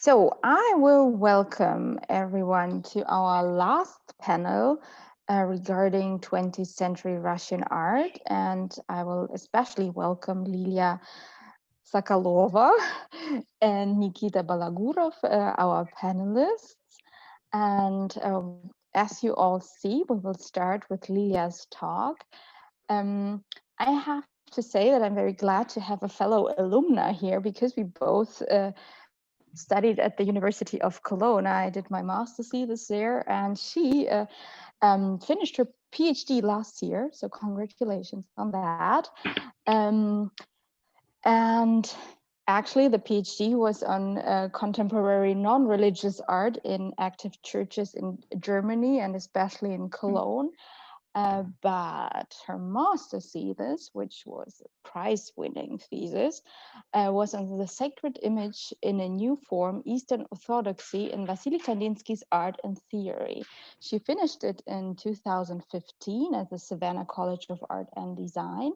So I will welcome everyone to our last panel regarding 20th century Russian art. And I will especially welcome Lilia Sokolova and Nikita Balagurov, our panelists. And as you all see, we will start with Lilia's talk. I have to say that I'm very glad to have a fellow alumna here because we both studied at the University of Cologne. I did my master's thesis there, and she finished her PhD last year. So congratulations on that. And actually, the PhD was on contemporary non-religious art in active churches in Germany and especially in Cologne. But her master's thesis, which was a prize-winning thesis, was on the sacred image in a new form, Eastern Orthodoxy in Wassily Kandinsky's art and theory. She finished it in 2015 at the Savannah College of Art and Design.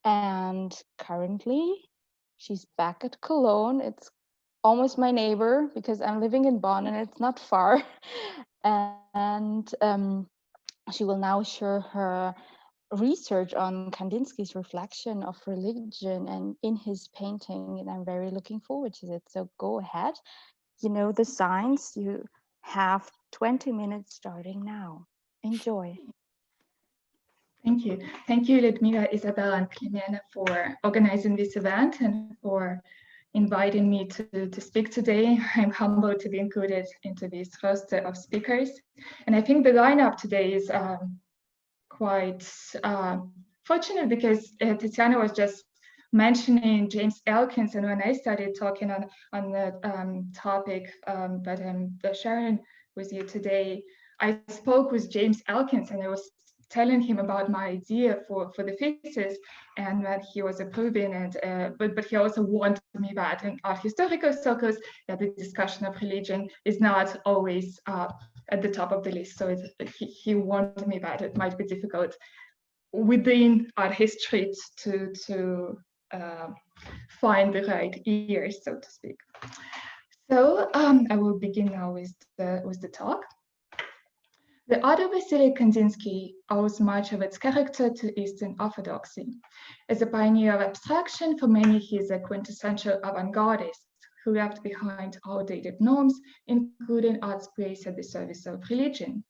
And currently, she's back at Cologne. It's almost my neighbor because I'm living in Bonn and it's not far. And she will now share her research on Kandinsky's reflection of religion and in his painting, and I'm very looking forward to it. So go ahead. You know the signs. You have 20 minutes starting now. Enjoy. Thank you. Thank you, Ludmila, Isabel, and Clemena for organizing this event and for inviting me to speak today. I'm humbled to be included into this roster of speakers. And I think the lineup today is quite fortunate because Tatiana was just mentioning James Elkins, and when I started talking on the topic that I'm sharing with you today, I spoke with James Elkins and I was telling him about my idea for the thesis, and that he was approving it, but he also warned me that in art historical circles that the discussion of religion is not always at the top of the list. So he warned me that it might be difficult within art history to find the right ears, so to speak. So I will begin now with the talk. The art of Wassily Kandinsky owes much of its character to Eastern Orthodoxy. As a pioneer of abstraction, for many he is a quintessential avant-gardist who left behind outdated norms, including art's place at the service of religion.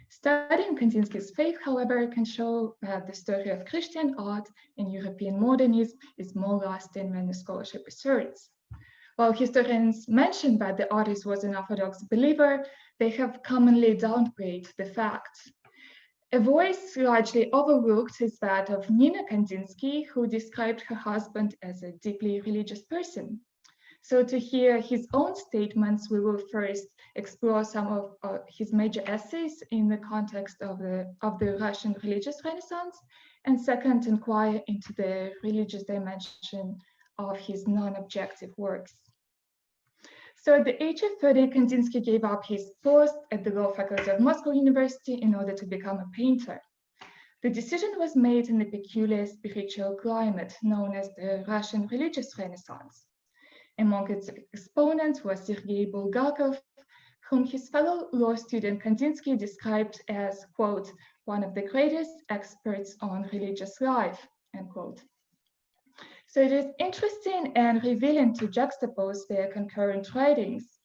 Studying Kandinsky's faith, however, can show that the story of Christian art in European modernism is more lasting than the scholarship asserts. While historians mention that the artist was an Orthodox believer, they have commonly downgraded the facts. A voice largely overlooked is that of Nina Kandinsky, who described her husband as a deeply religious person. So to hear his own statements, we will first explore some of his major essays in the context of the Russian religious Renaissance, and second, inquire into the religious dimension of his non-objective works. So at the age of 30, Kandinsky gave up his post at the law faculty of Moscow University in order to become a painter. The decision was made in the peculiar spiritual climate known as the Russian religious Renaissance. Among its exponents was Sergei Bulgakov, whom his fellow law student Kandinsky described as, quote, one of the greatest experts on religious life, end quote. So it is interesting and revealing to juxtapose their concurrent writings.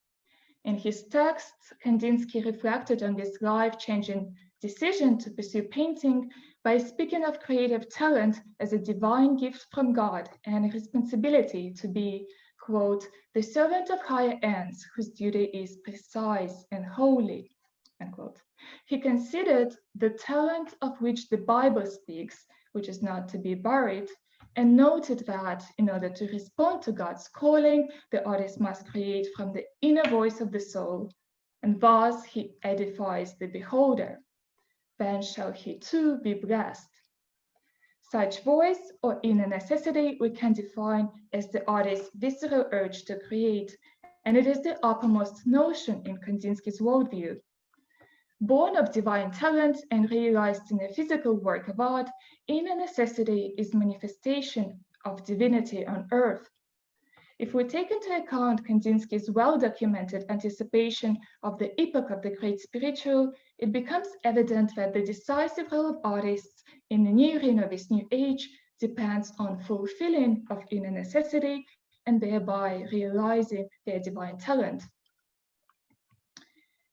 In his texts, Kandinsky reflected on this life-changing decision to pursue painting by speaking of creative talent as a divine gift from God and a responsibility to be, quote, the servant of higher ends whose duty is precise and holy, end quote. He considered the talent of which the Bible speaks, which is not to be buried, and noted that in order to respond to God's calling, the artist must create from the inner voice of the soul, and thus he edifies the beholder. Then shall he too be blessed. Such voice or inner necessity we can define as the artist's visceral urge to create, and it is the uppermost notion in Kandinsky's worldview. Born of divine talent and realized in a physical work of art, inner necessity is manifestation of divinity on earth. If we take into account Kandinsky's well-documented anticipation of the epoch of the great spiritual, it becomes evident that the decisive role of artists in the new reign of this new age depends on fulfilling of inner necessity and thereby realizing their divine talent.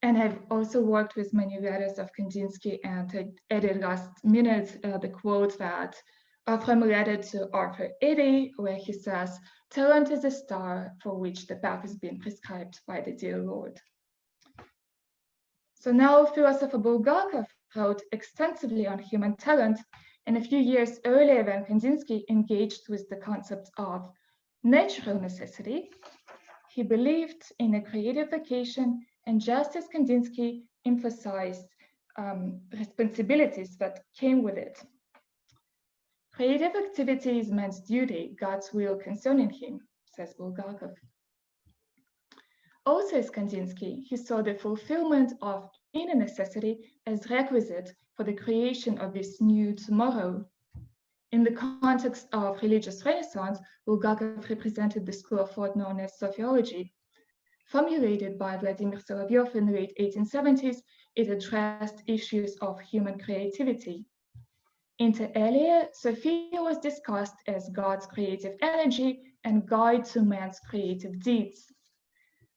And I've also worked with many writers of Kandinsky, and I added last minute the quote that from a letter to Arthur Eddy, where he says, "Talent is a star for which the path has been prescribed by the dear Lord." So now philosopher Bulgakov wrote extensively on human talent, and a few years earlier when Kandinsky engaged with the concept of natural necessity, he believed in a creative vocation, and just as Kandinsky emphasized responsibilities that came with it. Creative activity is man's duty, God's will concerning him, says Bulgakov. Also as Kandinsky, he saw the fulfillment of inner necessity as requisite for the creation of this new tomorrow. In the context of religious renaissance, Bulgakov represented the school of thought known as Sophiology. Formulated by Vladimir Solovyov in the late 1870s, it addressed issues of human creativity. Inter alia, Sophia was discussed as God's creative energy and guide to man's creative deeds.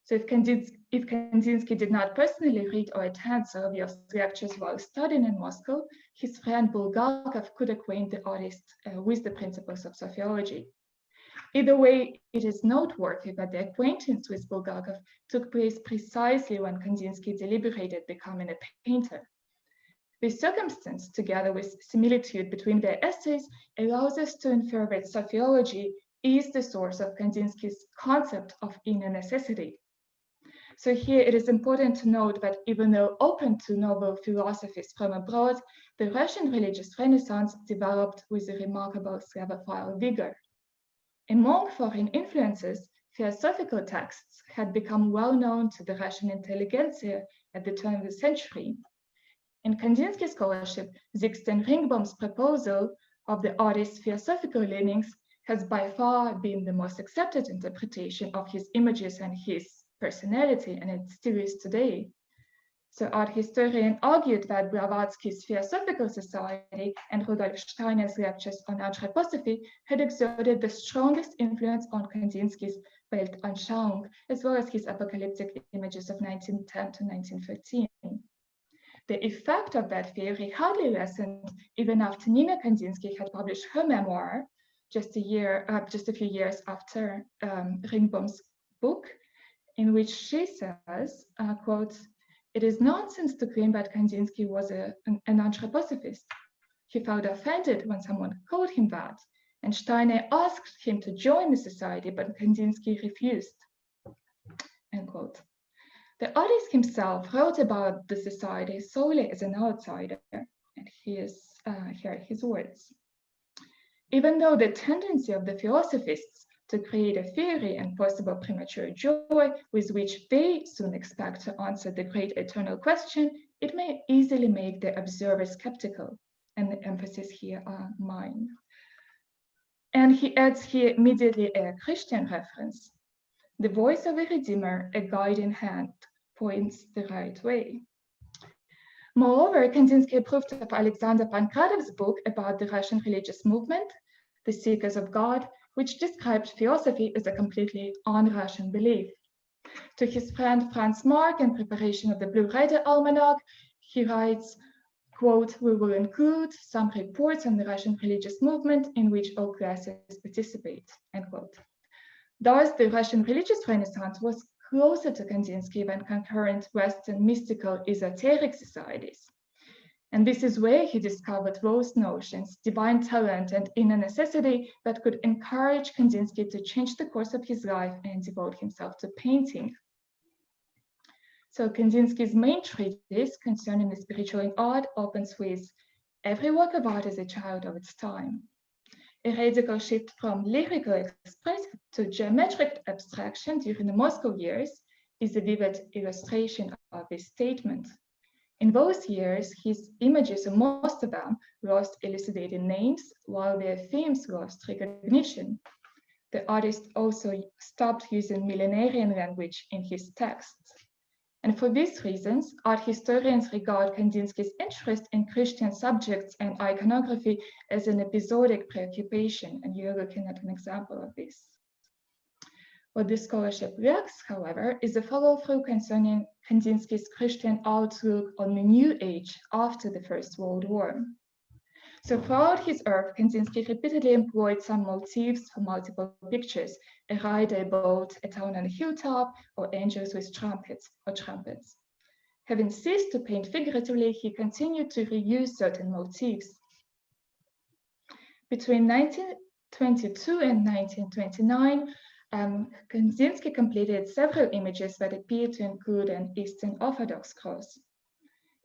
So if Kandinsky did not personally read or attend Solovyov's lectures while studying in Moscow, his friend Bulgakov could acquaint the artist with the principles of Sophiology. Either way, it is noteworthy that the acquaintance with Bulgakov took place precisely when Kandinsky deliberated becoming a painter. This circumstance, together with similitude between their essays, allows us to infer that Sophiology is the source of Kandinsky's concept of inner necessity. So here it is important to note that even though open to noble philosophies from abroad, the Russian religious Renaissance developed with a remarkable Slavophile vigor. Among foreign influences, philosophical texts had become well known to the Russian intelligentsia at the turn of the century. In Kandinsky scholarship, Sixten Ringbaum's proposal of the artist's philosophical leanings has by far been the most accepted interpretation of his images and his personality, and it still is today. So art historian argued that Blavatsky's Philosophical Society and Rudolf Steiner's lectures on anthroposophy had exerted the strongest influence on Kandinsky's Weltanschauung, as well as his apocalyptic images of 1910 to 1913. The effect of that theory hardly lessened even after Nina Kandinsky had published her memoir just a few years after Ringbaum's book, in which she says, quote, "It is nonsense to claim that Kandinsky was an anthroposophist. He felt offended when someone called him that, and Steiner asked him to join the society, but Kandinsky refused." End quote. The artist himself wrote about the society solely as an outsider, and here are his words. "Even though the tendency of the philosophists to create a theory and possible premature joy with which they soon expect to answer the great eternal question, it may easily make the observer skeptical," and the emphasis here are mine. And he adds here immediately a Christian reference. "The voice of a Redeemer, a guiding hand, points the right way." Moreover, Kandinsky approved of Alexander Pankradov's book about the Russian religious movement, The Seekers of God, which described philosophy as a completely un-Russian belief. To his friend Franz Marc in preparation of the Blue Rider Almanac, he writes, quote, "We will include some reports on the Russian religious movement in which all classes participate," end quote. Thus, the Russian religious Renaissance was closer to Kandinsky than concurrent Western mystical esoteric societies. And this is where he discovered those notions, divine talent and inner necessity, that could encourage Kandinsky to change the course of his life and devote himself to painting. So Kandinsky's main treatise concerning the spiritual in art opens with, "Every work of art is a child of its time." A radical shift from lyrical expression to geometric abstraction during the Moscow years is a vivid illustration of this statement. In those years, his images, most of them, lost elucidating names, while their themes lost recognition. The artist also stopped using millenarian language in his texts. And for these reasons, art historians regard Kandinsky's interest in Christian subjects and iconography as an episodic preoccupation, and you're looking at an example of this. What this scholarship lacks, however, is a follow-through concerning Kandinsky's Christian outlook on the New Age after the First World War. So throughout his work, Kandinsky repeatedly employed some motifs for multiple pictures: a rider, a boat, a town on a hilltop, or angels with trumpets. Having ceased to paint figuratively, he continued to reuse certain motifs. Between 1922 and 1929, Kandinsky completed several images that appear to include an Eastern Orthodox cross.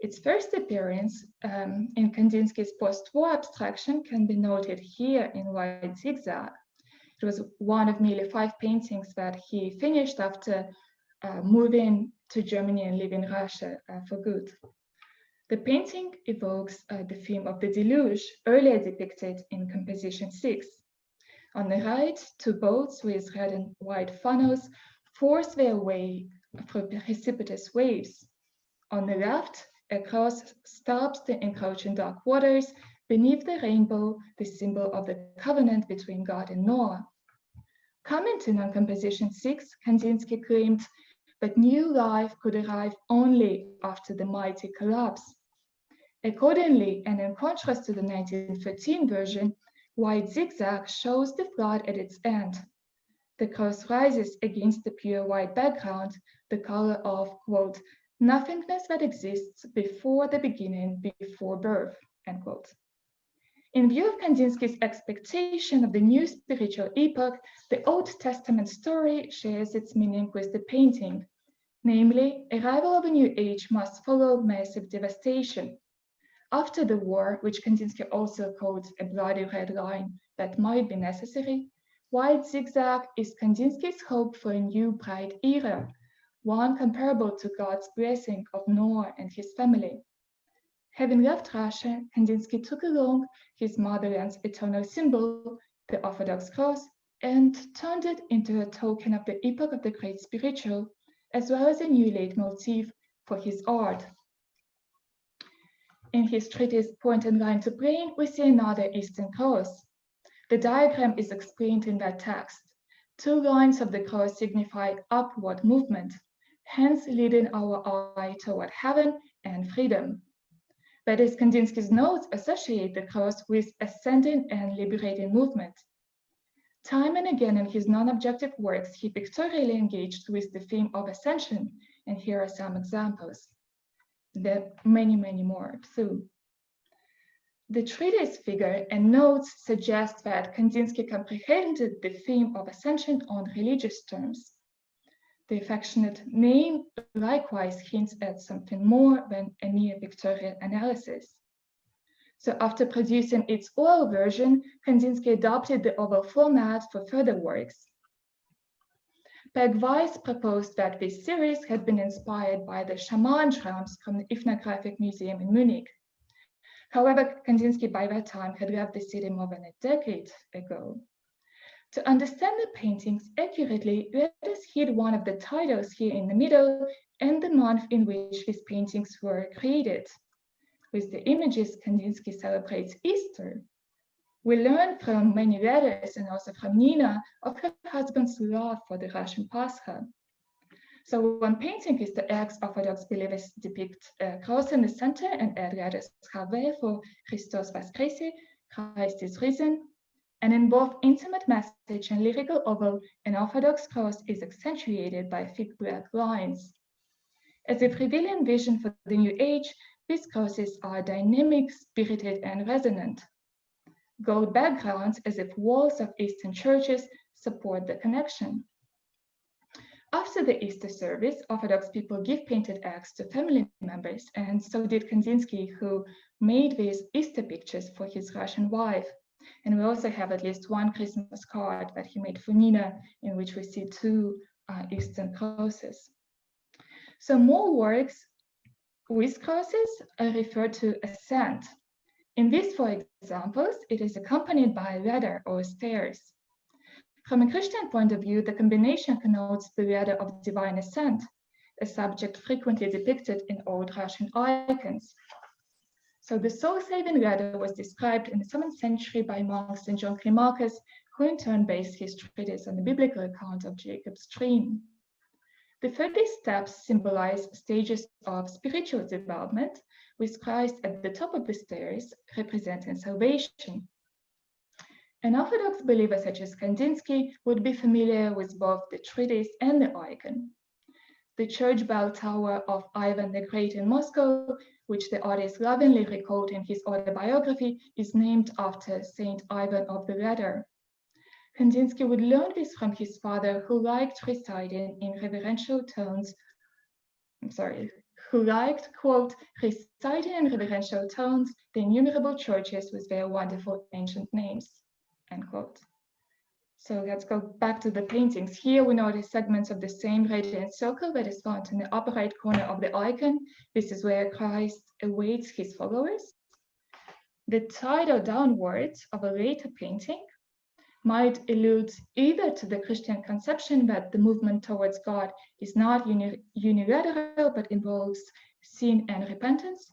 Its first appearance in Kandinsky's post-war abstraction can be noted here in White Zigzag. It was one of merely 5 paintings that he finished after moving to Germany and leaving Russia for good. The painting evokes the theme of the deluge, earlier depicted in composition 6. On the right, 2 boats with red and white funnels force their way through precipitous waves. On the left, a cross stops the encroaching dark waters beneath the rainbow, the symbol of the covenant between God and Noah. Commenting on composition 6, Kandinsky claimed that new life could arrive only after the mighty collapse. Accordingly, and in contrast to the 1913 version, White Zigzag shows the flood at its end. The cross rises against the pure white background, the color of, quote, nothingness that exists before the beginning, before birth, end quote. In view of Kandinsky's expectation of the new spiritual epoch, the Old Testament story shares its meaning with the painting. Namely, arrival of a new age must follow massive devastation. After the war, which Kandinsky also called a bloody red line that might be necessary, White Zigzag is Kandinsky's hope for a new bright era, one comparable to God's blessing of Noah and his family. Having left Russia, Kandinsky took along his motherland's eternal symbol, the Orthodox cross, and turned it into a token of the epoch of the great spiritual, as well as a new leitmotif for his art. In his treatise Point and Line to Brain, we see another Eastern cross. The diagram is explained in that text. 2 lines of the cross signify upward movement, hence leading our eye toward heaven and freedom. That is, Kandinsky's notes associate the cross with ascending and liberating movement. Time and again in his non-objective works, he pictorially engaged with the theme of ascension, and here are some examples. There are many, many more too. The treatise figure and notes suggest that Kandinsky comprehended the theme of ascension on religious terms. The affectionate name likewise hints at something more than a mere pictorial analysis. So after producing its oral version, Kandinsky adopted the oval format for further works. Peg Weiss proposed that this series had been inspired by the shaman drums from the Ethnographic Museum in Munich. However, Kandinsky by that time had left the city more than a decade ago. To understand the paintings accurately, let us heed one of the titles here in the middle and the month in which these paintings were created. With the images, Kandinsky celebrates Easter. We learn from many letters and also from Nina of her husband's love for the Russian Pascha. So one painting is the ex-Orthodox believers depict a cross in the center and add letters Raphael for Christos Vaskrese, Christ is risen. And in both intimate message and lyrical oval, an Orthodox cross is accentuated by thick black lines. As if revealing vision for the new age, these crosses are dynamic, spirited, and resonant. Gold backgrounds, as if walls of Eastern churches, support the connection. After the Easter service, Orthodox people give painted eggs to family members, and so did Kandinsky, who made these Easter pictures for his Russian wife. And we also have at least one Christmas card that he made for Nina, in which we see 2 Eastern crosses. So more works with crosses are referred to ascent. In these 4 examples, it is accompanied by a ladder or stairs. From a Christian point of view, the combination connotes the ladder of divine ascent, a subject frequently depicted in old Russian icons. So the soul-saving ladder was described in the 7th century by monk St. John Climacus, who in turn based his treatise on the biblical account of Jacob's dream. The 30 steps symbolize stages of spiritual development, with Christ at the top of the stairs representing salvation. An Orthodox believer such as Kandinsky would be familiar with both the treatise and the icon. The church bell tower of Ivan the Great in Moscow, which the artist lovingly recalled in his autobiography, is named after Saint Ivan of the Ladder. Kandinsky would learn this from his father, who liked reciting in reverential tones, quote, reciting in reverential tones the innumerable churches with their wonderful ancient names, end quote. So let's go back to the paintings. Here we notice segments of the same radiant circle that is found in the upper right corner of the icon. This is where Christ awaits his followers. The title downwards of a later painting might allude either to the Christian conception that the movement towards God is not unilateral but involves sin and repentance,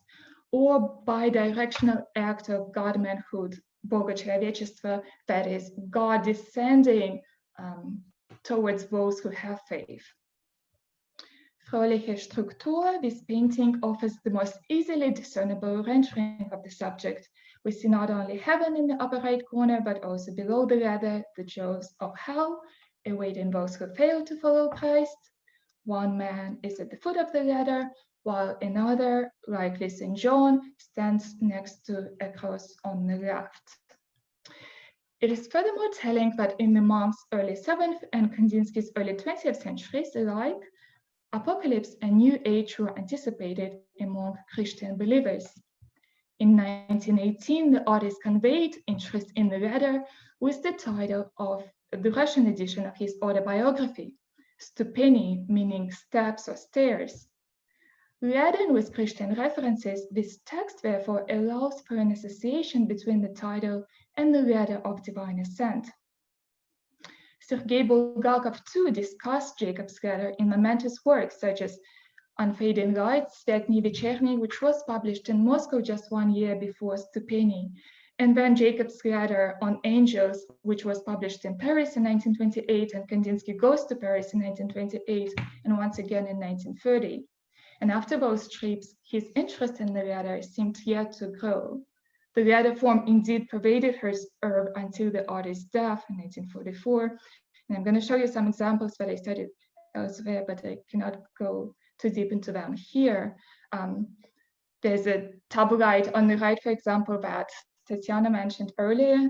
or bi-directional act of God-manhood, Bogachelevechestvo, that is, God descending towards those who have faith. Fröhliche Struktur, this painting offers the most easily discernible rendering of the subject. We see not only heaven in the upper right corner, but also below the ladder, the jaws of hell, awaiting those who fail to follow Christ. One man is at the foot of the ladder, while another, likely St. John, stands next to a cross on the left. It is furthermore telling that in the monk's early 7th and Kandinsky's early 20th centuries alike, apocalypse and new age were anticipated among Christian believers. In 1918, the artist conveyed interest in the ladder with the title of the Russian edition of his autobiography, Stupeni, meaning steps or stairs. Laden with Christian references, this text therefore allows for an association between the title and the ladder of divine ascent. Sergei Bulgakov too discussed Jacob's ladder in momentous works such as Unfading Light, Svetny Vecherny, which was published in Moscow just 1 year before Stupeni, and then Jacob's Ladder on Angels, which was published in Paris in 1928, and Kandinsky goes to Paris in 1928, and once again in 1930. And after those trips, his interest in the ladder seemed yet to grow. The ladder form indeed pervaded her until the artist's death in 1944. And I'm going to show you some examples that I studied elsewhere, but I cannot go too deep into them here. There's a tabulite on the right, for example, that Tatiana mentioned earlier.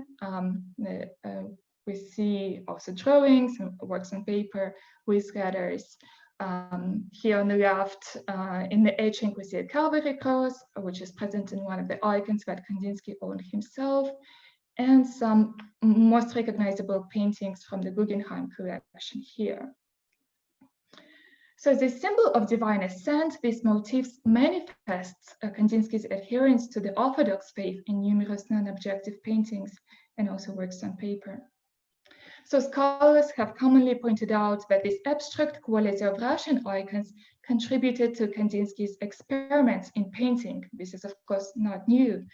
We see also drawings and works on paper with letters. Here on the left, in the etching, we see a Calvary cross, which is present in one of the icons that Kandinsky owned himself, and some most recognizable paintings from the Guggenheim collection here. So as a symbol of divine ascent, this motif manifests Kandinsky's adherence to the Orthodox faith in numerous non-objective paintings and also works on paper. So scholars have commonly pointed out that this abstract quality of Russian icons contributed to Kandinsky's experiments in painting. This is of course not new.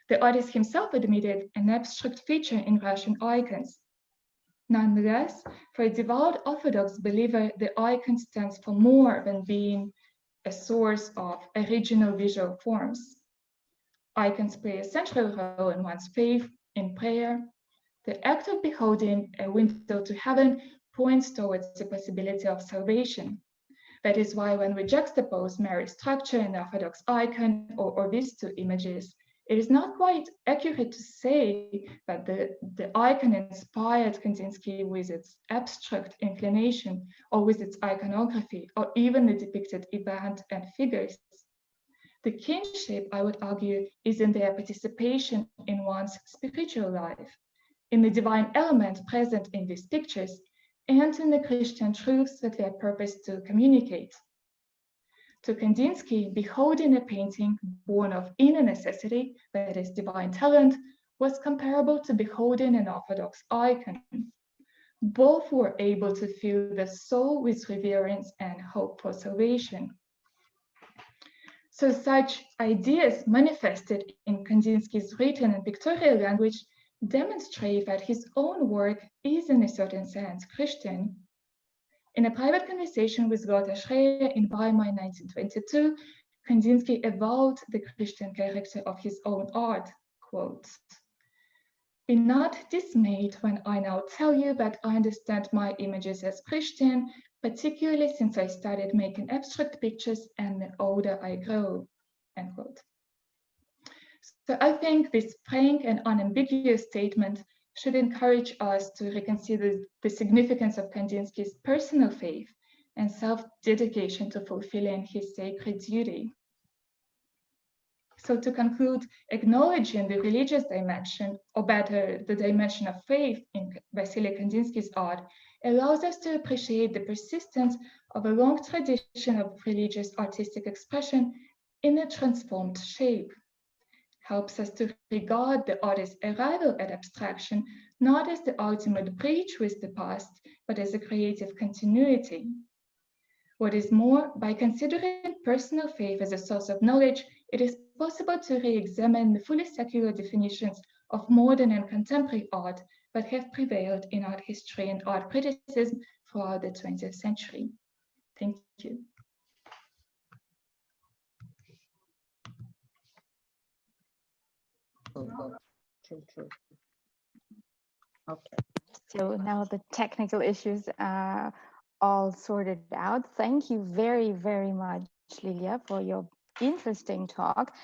The artist himself admitted an abstract feature in Russian icons. Nonetheless, for a devout Orthodox believer, the icon stands for more than being a source of original visual forms. Icons play a central role in one's faith, in prayer. The act of beholding a window to heaven points towards the possibility of salvation. That is why when we juxtapose Mary's structure and the Orthodox icon or these two images, it is not quite accurate to say that the icon inspired Kandinsky with its abstract inclination or with its iconography or even the depicted event and figures. The kinship, I would argue, is in their participation in one's spiritual life, in the divine element present in these pictures, and in the Christian truths that they are purposed to communicate. To Kandinsky, beholding a painting born of inner necessity, that is divine talent, was comparable to beholding an Orthodox icon. Both were able to fill the soul with reverence and hope for salvation. So such ideas manifested in Kandinsky's written and pictorial language demonstrate that his own work is in a certain sense Christian. In a private conversation with Lothar Schreier in Weimar in 1922, Kandinsky avowed the Christian character of his own art, quote, "Be not dismayed when I now tell you that I understand my images as Christian, particularly since I started making abstract pictures and the older I grow," end quote. So I think this frank and unambiguous statement should encourage us to reconsider the significance of Kandinsky's personal faith and self-dedication to fulfilling his sacred duty. So to conclude, acknowledging the religious dimension, or better, the dimension of faith in Vasily Kandinsky's art, allows us to appreciate the persistence of a long tradition of religious artistic expression in a transformed shape, helps us to regard the artist's arrival at abstraction not as the ultimate breach with the past, but as a creative continuity. What is more, by considering personal faith as a source of knowledge, it is possible to re-examine the fully secular definitions of modern and contemporary art that have prevailed in art history and art criticism throughout the 20th century. Thank you. True. Okay. So now the technical issues are all sorted out. Thank you very, very much, Lilia, for your interesting talk.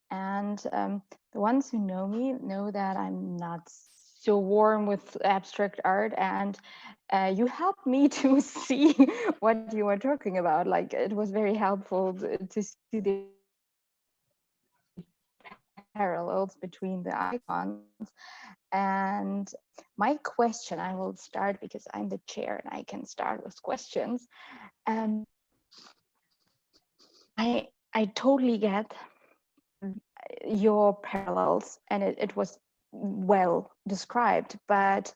And the ones who know me know that I'm not so warm with abstract art, and you helped me to see what you were talking about. Like, it was very helpful to see the parallels between the icons. And my question, I will start because I'm the chair and I can start with questions. I totally get your parallels, and it was well described, but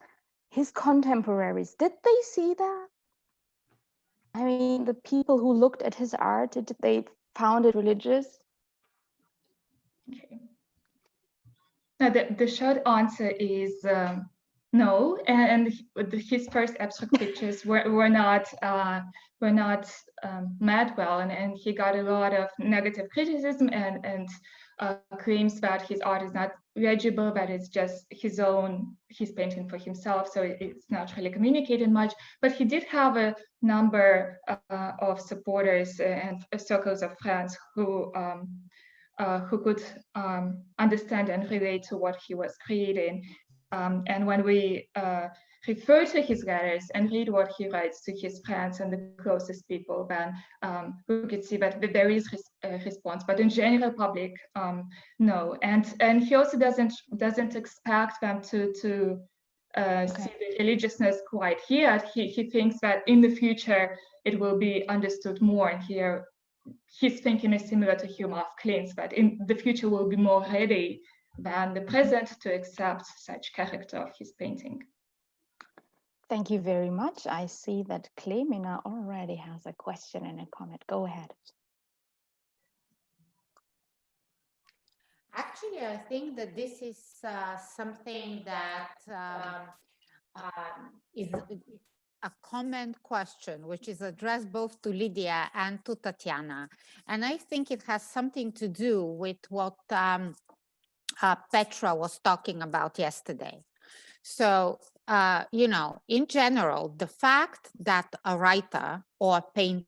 his contemporaries, did they see that? I mean, the people who looked at his art, did they found it religious? Okay. Now, the short answer is no, and his first abstract pictures were not met well, and he got a lot of negative criticism and claims that his art is not legible, that it's just he's painting for himself, so it's not really communicating much. But he did have a number of supporters and circles of friends who could understand and relate to what he was creating. And when we refer to his letters and read what he writes to his friends and the closest people, then we could see that there is a response. But in general public, no. And he also doesn't expect them to see the religiousness quite yet. He thinks that in the future it will be understood more. And here his thinking is similar to Hume of Klint's, but in the future will be more ready than the present to accept such character of his painting. Thank you very much. I see that Clemina already has a question and a comment. Go ahead. Actually, I think that this is something that is a common question, which is addressed both to Lydia and to Tatiana. And I think it has something to do with what Petra was talking about yesterday. So, you know, in general, the fact that a writer or a painter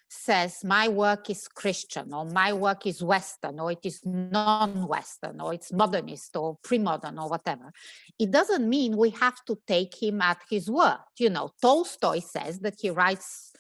says my work is Christian, or my work is Western, or it is non-Western, or it's modernist or pre-modern or whatever, it doesn't mean we have to take him at his word. You know, Tolstoy says that he writes,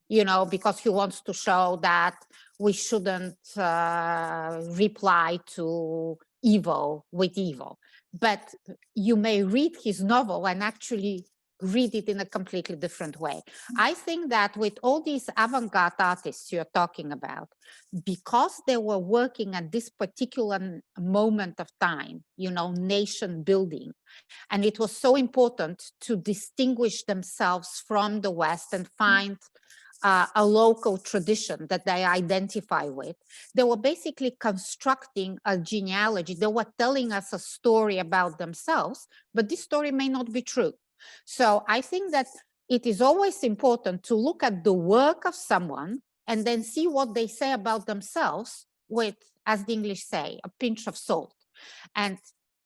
you know, because he wants to show that we shouldn't reply to evil with evil. But you may read his novel and actually read it in a completely different way. I think that with all these avant-garde artists you're talking about, because they were working at this particular moment of time, you know, nation building, and it was so important to distinguish themselves from the West and find a local tradition that they identify with. They were basically constructing a genealogy. They were telling us a story about themselves, but this story may not be true. So I think that it is always important to look at the work of someone and then see what they say about themselves with, as the English say, a pinch of salt. And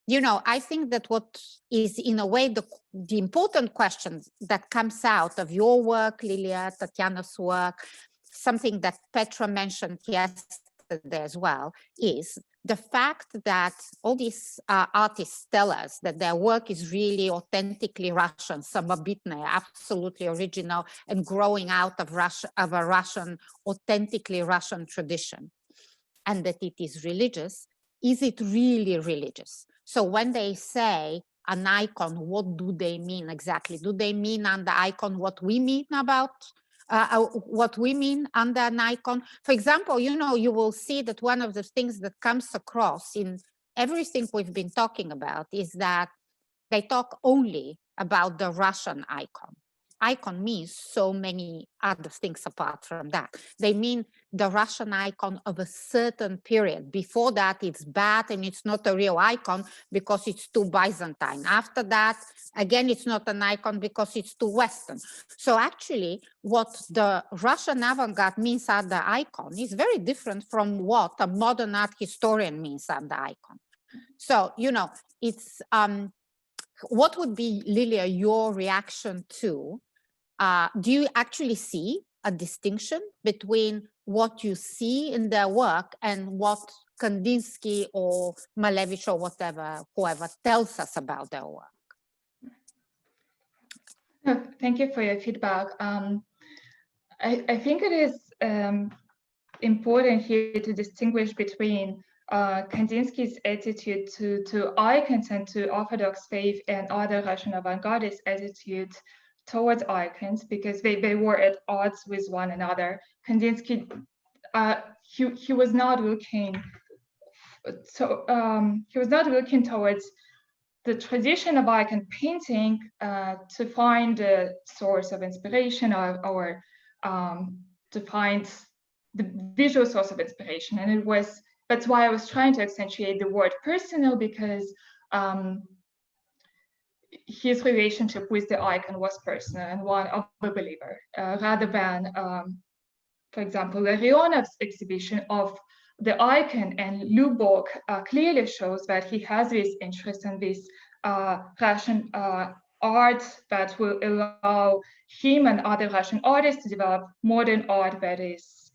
you know, I think that what is in a way the important question that comes out of your work, Lilia, Tatiana's work, something that Petra mentioned yesterday as well, is the fact that all these artists tell us that their work is really authentically Russian, samobitne, absolutely original, and growing out of a Russian, authentically Russian tradition, and that it is religious. Is it really religious? So when they say an icon, what do they mean exactly? Do they mean on the icon what we mean about, what we mean under an icon? For example, you know, you will see that one of the things that comes across in everything we've been talking about is that they talk only about the Russian icon. Icon means so many other things apart from that. They mean the Russian icon of a certain period. Before that, it's bad and it's not a real icon because it's too Byzantine. After that, again, it's not an icon because it's too Western. So actually, what the Russian avant-garde means at the icon is very different from what a modern art historian means at the icon. So, you know, it's, what would be, Lilia, your reaction to, do you actually see a distinction between what you see in their work and what Kandinsky or Malevich or whatever, whoever tells us about their work? Thank you for your feedback. I think it is important here to distinguish between Kandinsky's attitude to icons and to Orthodox faith and other Russian avant-gardist attitude towards icons, because they were at odds with one another. Kandinsky, he was not looking towards the tradition of icon painting to find a source of inspiration or to find the visual source of inspiration. And that's why I was trying to accentuate the word personal, because his relationship with the icon was personal and one of a believer, rather than, for example, Larionov's exhibition of the icon and Lubbock clearly shows that he has this interest in this Russian art that will allow him and other Russian artists to develop modern art that is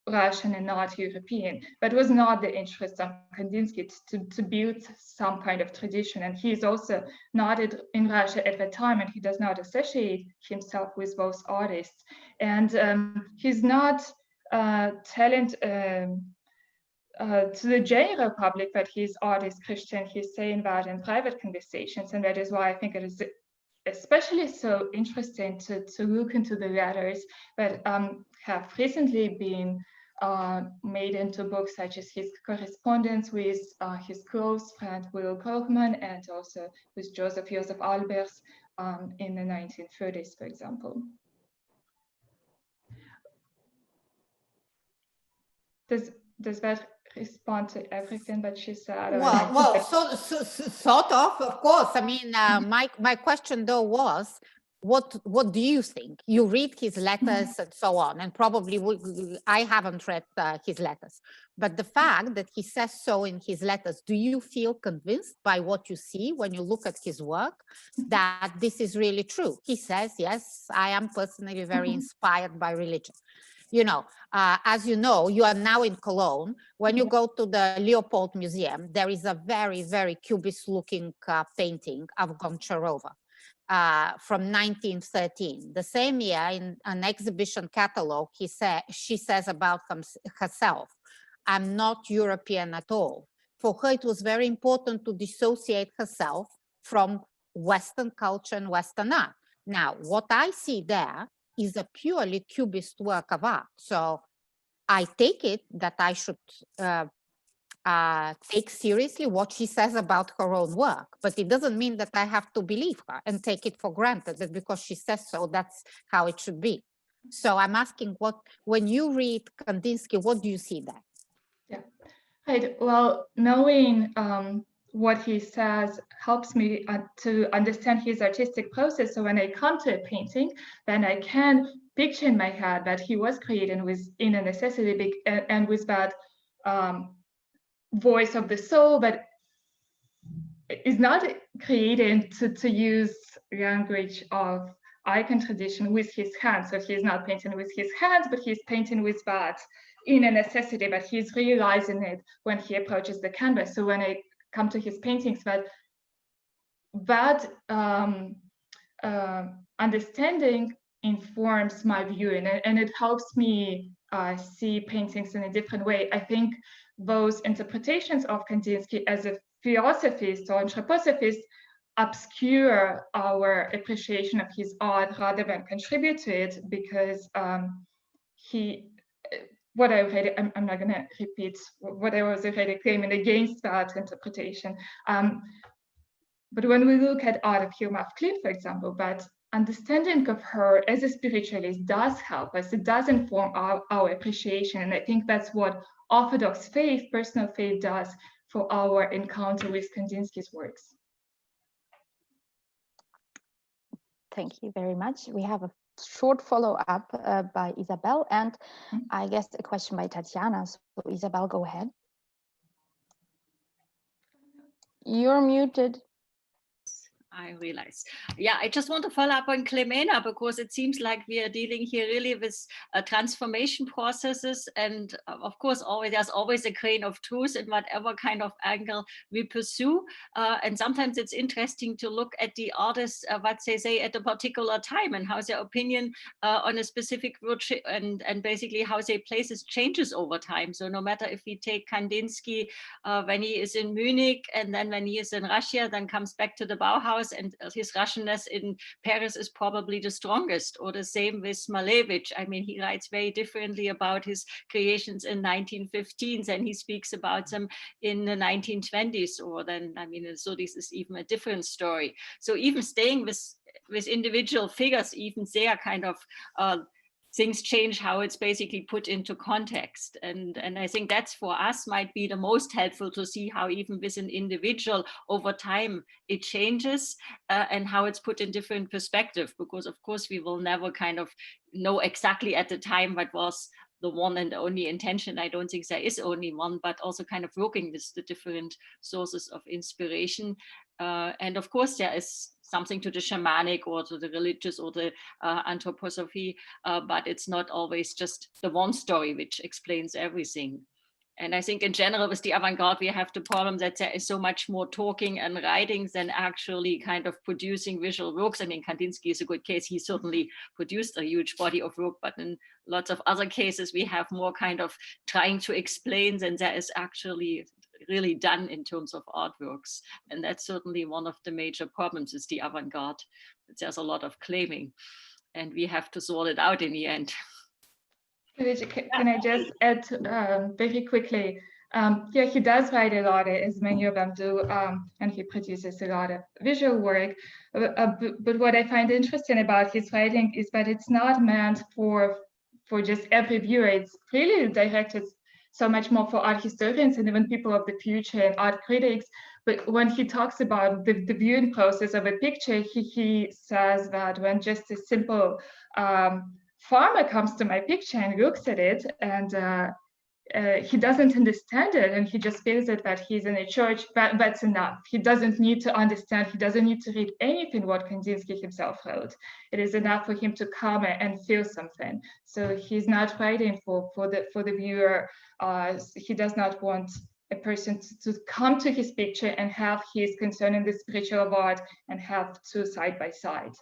Russian and not European. But it was not the interest of Kandinsky to build some kind of tradition. And he is also not in Russia at that time, and he does not associate himself with those artists. And he's not telling to the general public that his art is Christian. He's saying that in private conversations, and that is why I think it is especially so interesting to look into the letters that have recently been made into books, such as his correspondence with his close friend Will Krugman and also with Joseph Albers in the 1930s, for example. Does that respond to everything that she said? Well, sort of course. I mean, my question though was, what do you think? You read his letters and so on, and probably I haven't read his letters, but the fact that he says so in his letters, do you feel convinced by what you see when you look at his work that this is really true? He says, yes, I am personally very inspired by religion. You know, as you know, you are now in Cologne. When you go to the Leopold Museum, there is a very, very cubist-looking painting of Goncharova from 1913. The same year, in an exhibition catalog, she says about herself, I'm not European at all. For her, it was very important to dissociate herself from Western culture and Western art. Now, what I see there is a purely cubist work of art. So I take it that I should take seriously what she says about her own work, but it doesn't mean that I have to believe her and take it for granted that because she says so, that's how it should be. So I'm asking, when you read Kandinsky, what do you see there? Yeah, right. Well, knowing what he says helps me to understand his artistic process. So when I come to a painting, then I can picture in my head that he was creating in a necessity and with that voice of the soul, but is not created to use language of icon tradition with his hands. So he's not painting with his hands, but he's painting with that in a necessity, but he's realizing it when he approaches the canvas. So when I come to his paintings, that understanding informs my viewing, and it helps me see paintings in a different way. I think those interpretations of Kandinsky as a theosophist or anthroposophist obscure our appreciation of his art rather than contribute to it, because what I already, I'm not going to repeat what I was already claiming against that interpretation. But when we look at art of Hilma af Klint, for example, that understanding of her as a spiritualist does help us. It does inform our appreciation. And I think that's what Orthodox faith, personal faith, does for our encounter with Kandinsky's works. Thank you very much. We have a short follow-up by Isabel, and I guess a question by Tatiana. So Isabel, go ahead. You're muted. I realize. Yeah, I just want to follow up on Clemena, because it seems like we are dealing here really with transformation processes. And of course, there's always a grain of truth in whatever kind of angle we pursue. And sometimes it's interesting to look at the artists, what they say at a particular time and how their opinion on a specific word and basically how they places changes over time. So no matter if we take Kandinsky when he is in Munich, and then when he is in Russia, then comes back to the Bauhaus, and his Russianness in Paris is probably the strongest, or the same with Malevich. I mean, he writes very differently about his creations in 1915s, and he speaks about them in the 1920s, or then, I mean, so this is even a different story. So even staying with individual figures, even they are kind of things change how it's basically put into context. And I think that's, for us, might be the most helpful to see how even with an individual over time it changes and how it's put in different perspective, because of course we will never kind of know exactly at the time what was the one and only intention. I don't think there is only one, but also kind of working with the different sources of inspiration. And of course there is something to the shamanic or to the religious or the anthroposophy, but it's not always just the one story which explains everything. And I think in general with the avant-garde, we have the problem that there is so much more talking and writing than actually kind of producing visual works. I mean, Kandinsky is a good case. He certainly produced a huge body of work, but in lots of other cases, we have more kind of trying to explain than there is actually really done in terms of artworks. And that's certainly one of the major problems is the avant-garde. There's a lot of claiming, and we have to sort it out in the end. Can I just add very quickly? Yeah, he does write a lot, as many of them do, and he produces a lot of visual work. But what I find interesting about his writing is that it's not meant for just every viewer. It's really directed so much more for art historians and even people of the future and art critics. But when he talks about the viewing process of a picture, he says that when just a simple farmer comes to my picture and looks at it, and he doesn't understand it, and he just feels it that he's in a church, that's enough. He doesn't need to understand, he doesn't need to read anything what Kandinsky himself wrote. It is enough for him to come and feel something. So he's not writing for the viewer. He does not want a person to come to his picture and have his concern in the spiritual art and have two side by side.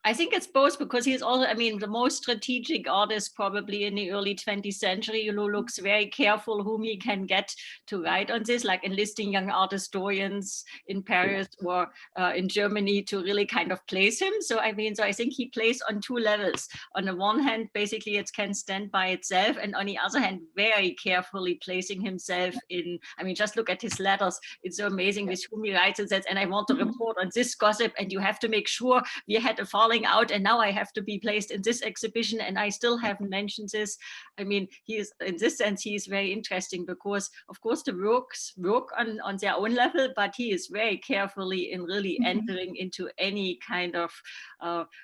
I think it's both, because he's also, I mean, the most strategic artist probably in the early 20th century, who looks very careful whom he can get to write on this, like enlisting young art historians in Paris or in Germany to really kind of place him. So I mean, so I think he plays on two levels. On the one hand, basically it can stand by itself, and on the other hand, very carefully placing himself in, I mean, just look at his letters. It's so amazing with whom he writes and says, and I want to report on this gossip, and you have to make sure we had a falling out, and now I have to be placed in this exhibition, and I still haven't mentioned this. I mean, he is, in this sense, he is very interesting, because of course the works work on their own level, but he is very carefully in really entering into any kind of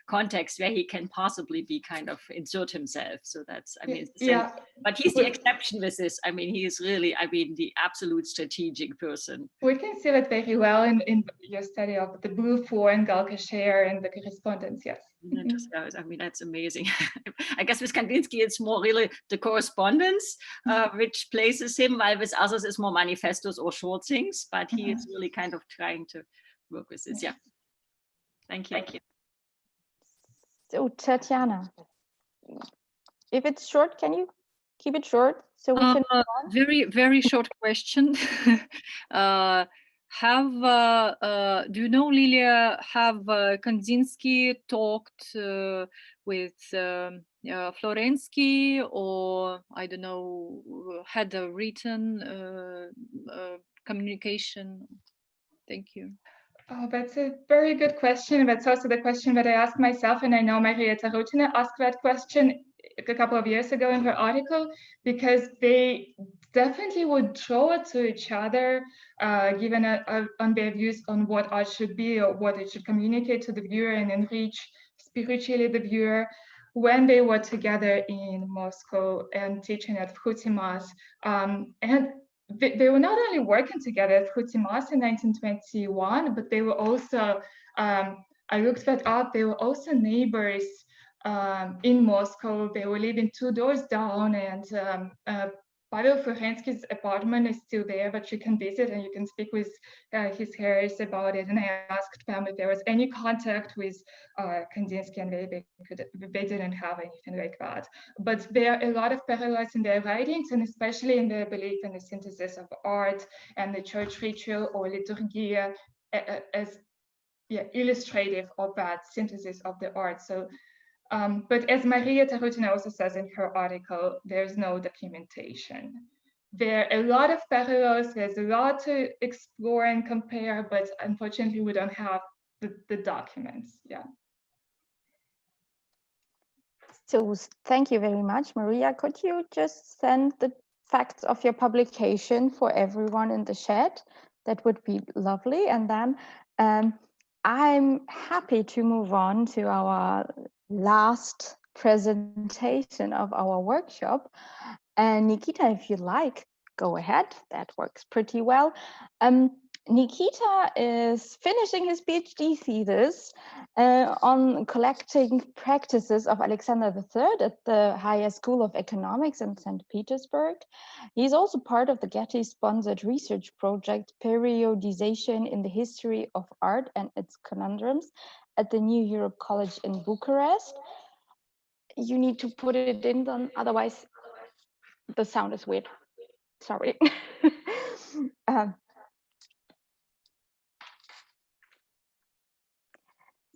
context where he can possibly be kind of insert himself. So that's, I mean, yeah. But he's the exception with this. I mean, he is really, I mean, the absolute strategic person. We can see that very well in your study of the blue and Galkacher and the correspondence, yes. I mean, that's amazing. I guess with Kandinsky, it's more really the correspondence, which places him, while with others is more manifestos or short things, but he is really kind of trying to work with this. Yeah. Thank you. Thank you. So Tatiana, if it's short, can you keep it short so we can move on? Very, very short question. Do you know, Lilia, have Kandinsky talked with Florensky, or I don't know, had a written communication? Thank you. Oh, that's a very good question. That's also the question that I asked myself, and I know Marietta Rutina asked that question a couple of years ago in her article, because they definitely would draw to each other, given on their views on what art should be or what it should communicate to the viewer and enrich spiritually the viewer, when they were together in Moscow and teaching at Fruitimas. And they were not only working together at Fruitimas in 1921, but they were also, I looked that up, they were also neighbors in Moscow. They were living 2 doors down, and Pavel Florensky's apartment is still there, but you can visit and you can speak with his heirs about it. And I asked them if there was any contact with Kandinsky, and they didn't have anything like that. But there are a lot of parallels in their writings, and especially in their belief in the synthesis of art and the church ritual or liturgy as illustrative of that synthesis of the art. So, but as Maria Tarutina also says in her article, there's no documentation. There are a lot of parallels, there's a lot to explore and compare, but unfortunately we don't have the documents. Yeah. So thank you very much, Maria. Could you just send the facts of your publication for everyone in the chat? That would be lovely. And then I'm happy to move on to our last presentation of our workshop. And Nikita, if you like, go ahead. That works pretty well. Nikita is finishing his PhD thesis on collecting practices of Alexander III at the Higher School of Economics in St. Petersburg. He's also part of the Getty-sponsored research project Periodization in the History of Art and Its Conundrums at the New Europe College in Bucharest. You need to put it in, then, otherwise the sound is weird. Sorry.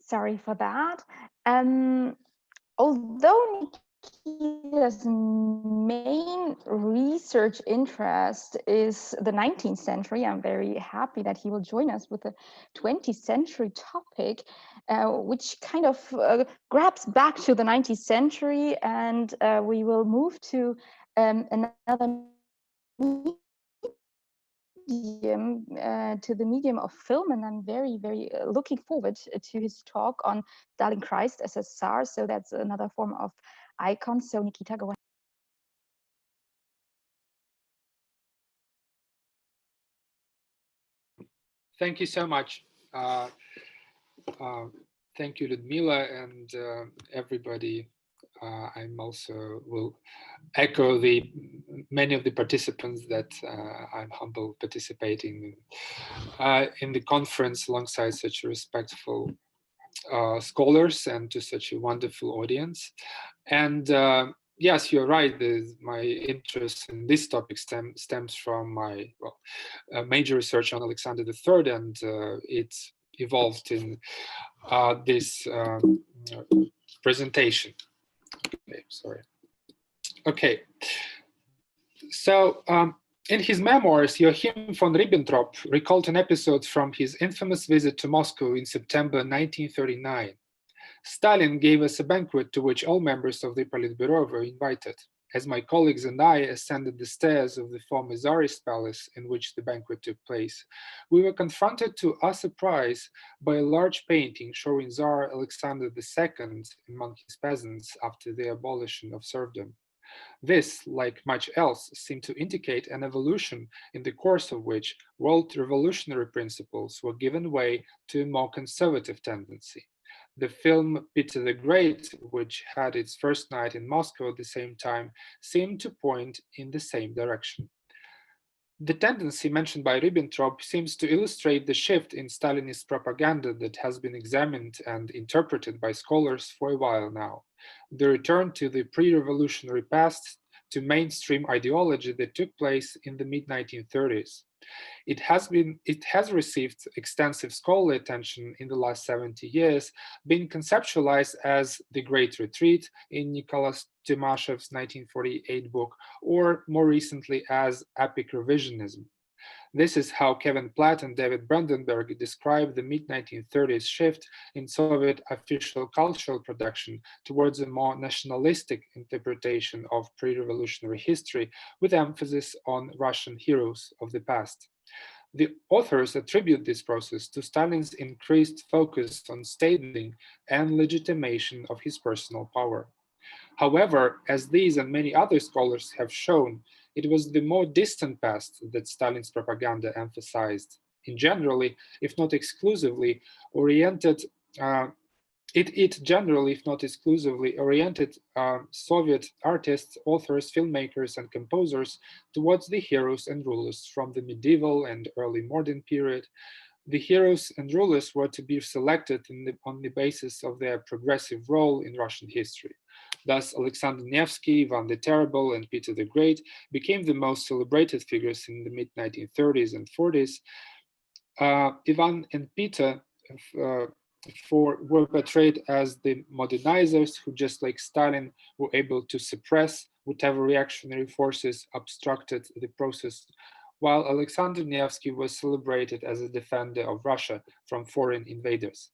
Sorry for that. Although Nikita's main research interest is the 19th century, I'm very happy that he will join us with a 20th century topic, which kind of grabs back to the 19th century, and we will move to another medium, to the medium of film, and I'm very, very looking forward to his talk on Stalin Christ as a Tsar. So that's another form of icon. So Nikita, go ahead. Thank you so much. Thank you, Ludmila, and everybody. I'm also will echo the many of the participants that I'm humbled participating in the conference alongside such a respectful scholars and to such a wonderful audience. And yes, you're right. My interest in this topic stems from my major research on Alexander III, and it evolved in this presentation. Okay, sorry. Okay. So in his memoirs, Joachim von Ribbentrop recalled an episode from his infamous visit to Moscow in September 1939. Stalin gave us a banquet to which all members of the Politburo were invited. As my colleagues and I ascended the stairs of the former Tsarist palace in which the banquet took place, we were confronted to our surprise by a large painting showing Tsar Alexander II among his peasants after the abolition of serfdom. This, like much else, seemed to indicate an evolution in the course of which world revolutionary principles were given way to a more conservative tendency. The film Peter the Great, which had its first night in Moscow at the same time, seemed to point in the same direction. The tendency mentioned by Ribbentrop seems to illustrate the shift in Stalinist propaganda that has been examined and interpreted by scholars for a while now. The return to the pre-revolutionary past to mainstream ideology that took place in the mid-1930s. It has received extensive scholarly attention in the last 70 years, being conceptualized as the Great Retreat in Nicholas Timashev's 1948 book, or more recently as epic revisionism. This is how Kevin Platt and David Brandenburg describe the mid-1930s shift in Soviet official cultural production towards a more nationalistic interpretation of pre-revolutionary history, with emphasis on Russian heroes of the past. The authors attribute this process to Stalin's increased focus on stating and legitimation of his personal power. However, as these and many other scholars have shown, it was the more distant past that Stalin's propaganda emphasized. It generally, if not exclusively, oriented Soviet artists, authors, filmmakers, and composers towards the heroes and rulers from the medieval and early modern period. The heroes and rulers were to be selected on the basis of their progressive role in Russian history. Thus, Alexander Nevsky, Ivan the Terrible, and Peter the Great became the most celebrated figures in the mid-1930s and 40s. Ivan and Peter were portrayed as the modernizers who, just like Stalin, were able to suppress whatever reactionary forces obstructed the process, while Alexander Nevsky was celebrated as a defender of Russia from foreign invaders.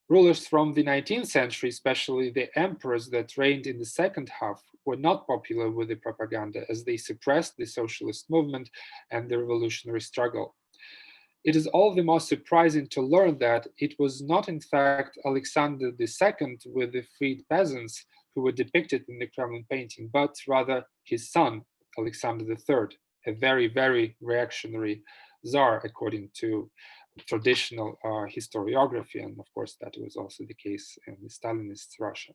Rulers from the 19th century, especially the emperors that reigned in the second half, were not popular with the propaganda as they suppressed the socialist movement and the revolutionary struggle. It is all the more surprising to learn that it was not in fact Alexander II with the freed peasants who were depicted in the Kremlin painting, but rather his son, Alexander III, a very, very reactionary Tsar, according to traditional historiography, and of course that was also the case in the Stalinist Russia.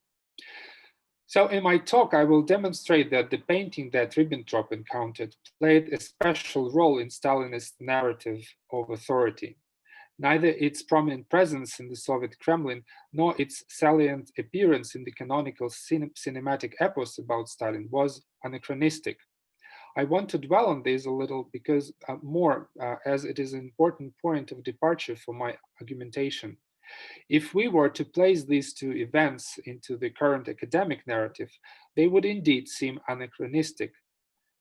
So in my talk, I will demonstrate that the painting that Ribbentrop encountered played a special role in Stalinist narrative of authority. Neither its prominent presence in the Soviet Kremlin nor its salient appearance in the canonical cinematic epos about Stalin was anachronistic. I want to dwell on this a little because as it is an important point of departure for my argumentation. If we were to place these two events into the current academic narrative, they would indeed seem anachronistic.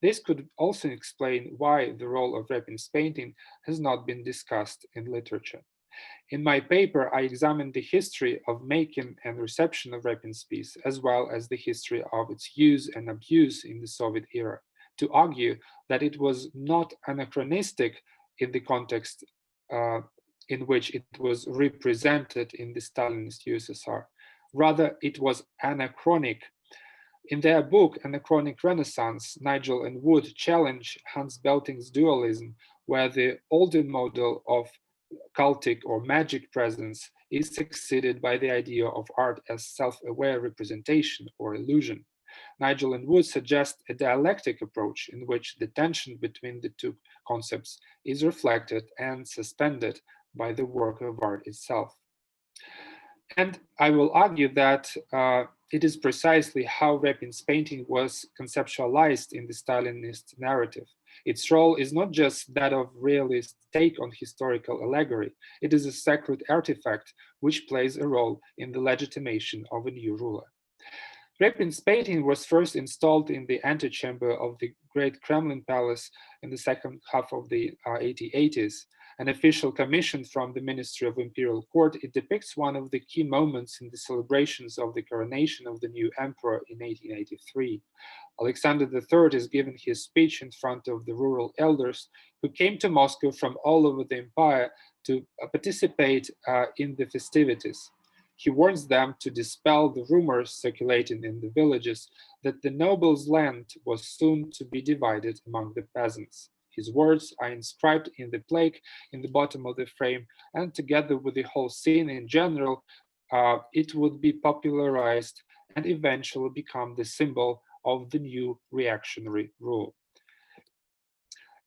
This could also explain why the role of Repin's painting has not been discussed in literature. In my paper, I examined the history of making and reception of Repin's piece, as well as the history of its use and abuse in the Soviet era, to argue that it was not anachronistic in the context in which it was represented in the Stalinist USSR. Rather, it was anachronic. In their book, Anachronic Renaissance, Nigel and Wood challenge Hans Belting's dualism, where the older model of cultic or magic presence is succeeded by the idea of art as self-aware representation or illusion. Nigel and Wood suggest a dialectic approach in which the tension between the two concepts is reflected and suspended by the work of art itself. And I will argue that it is precisely how Repin's painting was conceptualized in the Stalinist narrative. Its role is not just that of realist take on historical allegory, it is a sacred artifact which plays a role in the legitimation of a new ruler. Repin's painting was first installed in the antechamber of the Great Kremlin Palace in the second half of the 1880s. An official commission from the Ministry of Imperial Court, it depicts one of the key moments in the celebrations of the coronation of the new emperor in 1883. Alexander III is giving his speech in front of the rural elders who came to Moscow from all over the empire to participate in the festivities. He warns them to dispel the rumors circulating in the villages that the noble's land was soon to be divided among the peasants. His words are inscribed in the plaque in the bottom of the frame, and together with the whole scene in general, it would be popularized and eventually become the symbol of the new reactionary rule.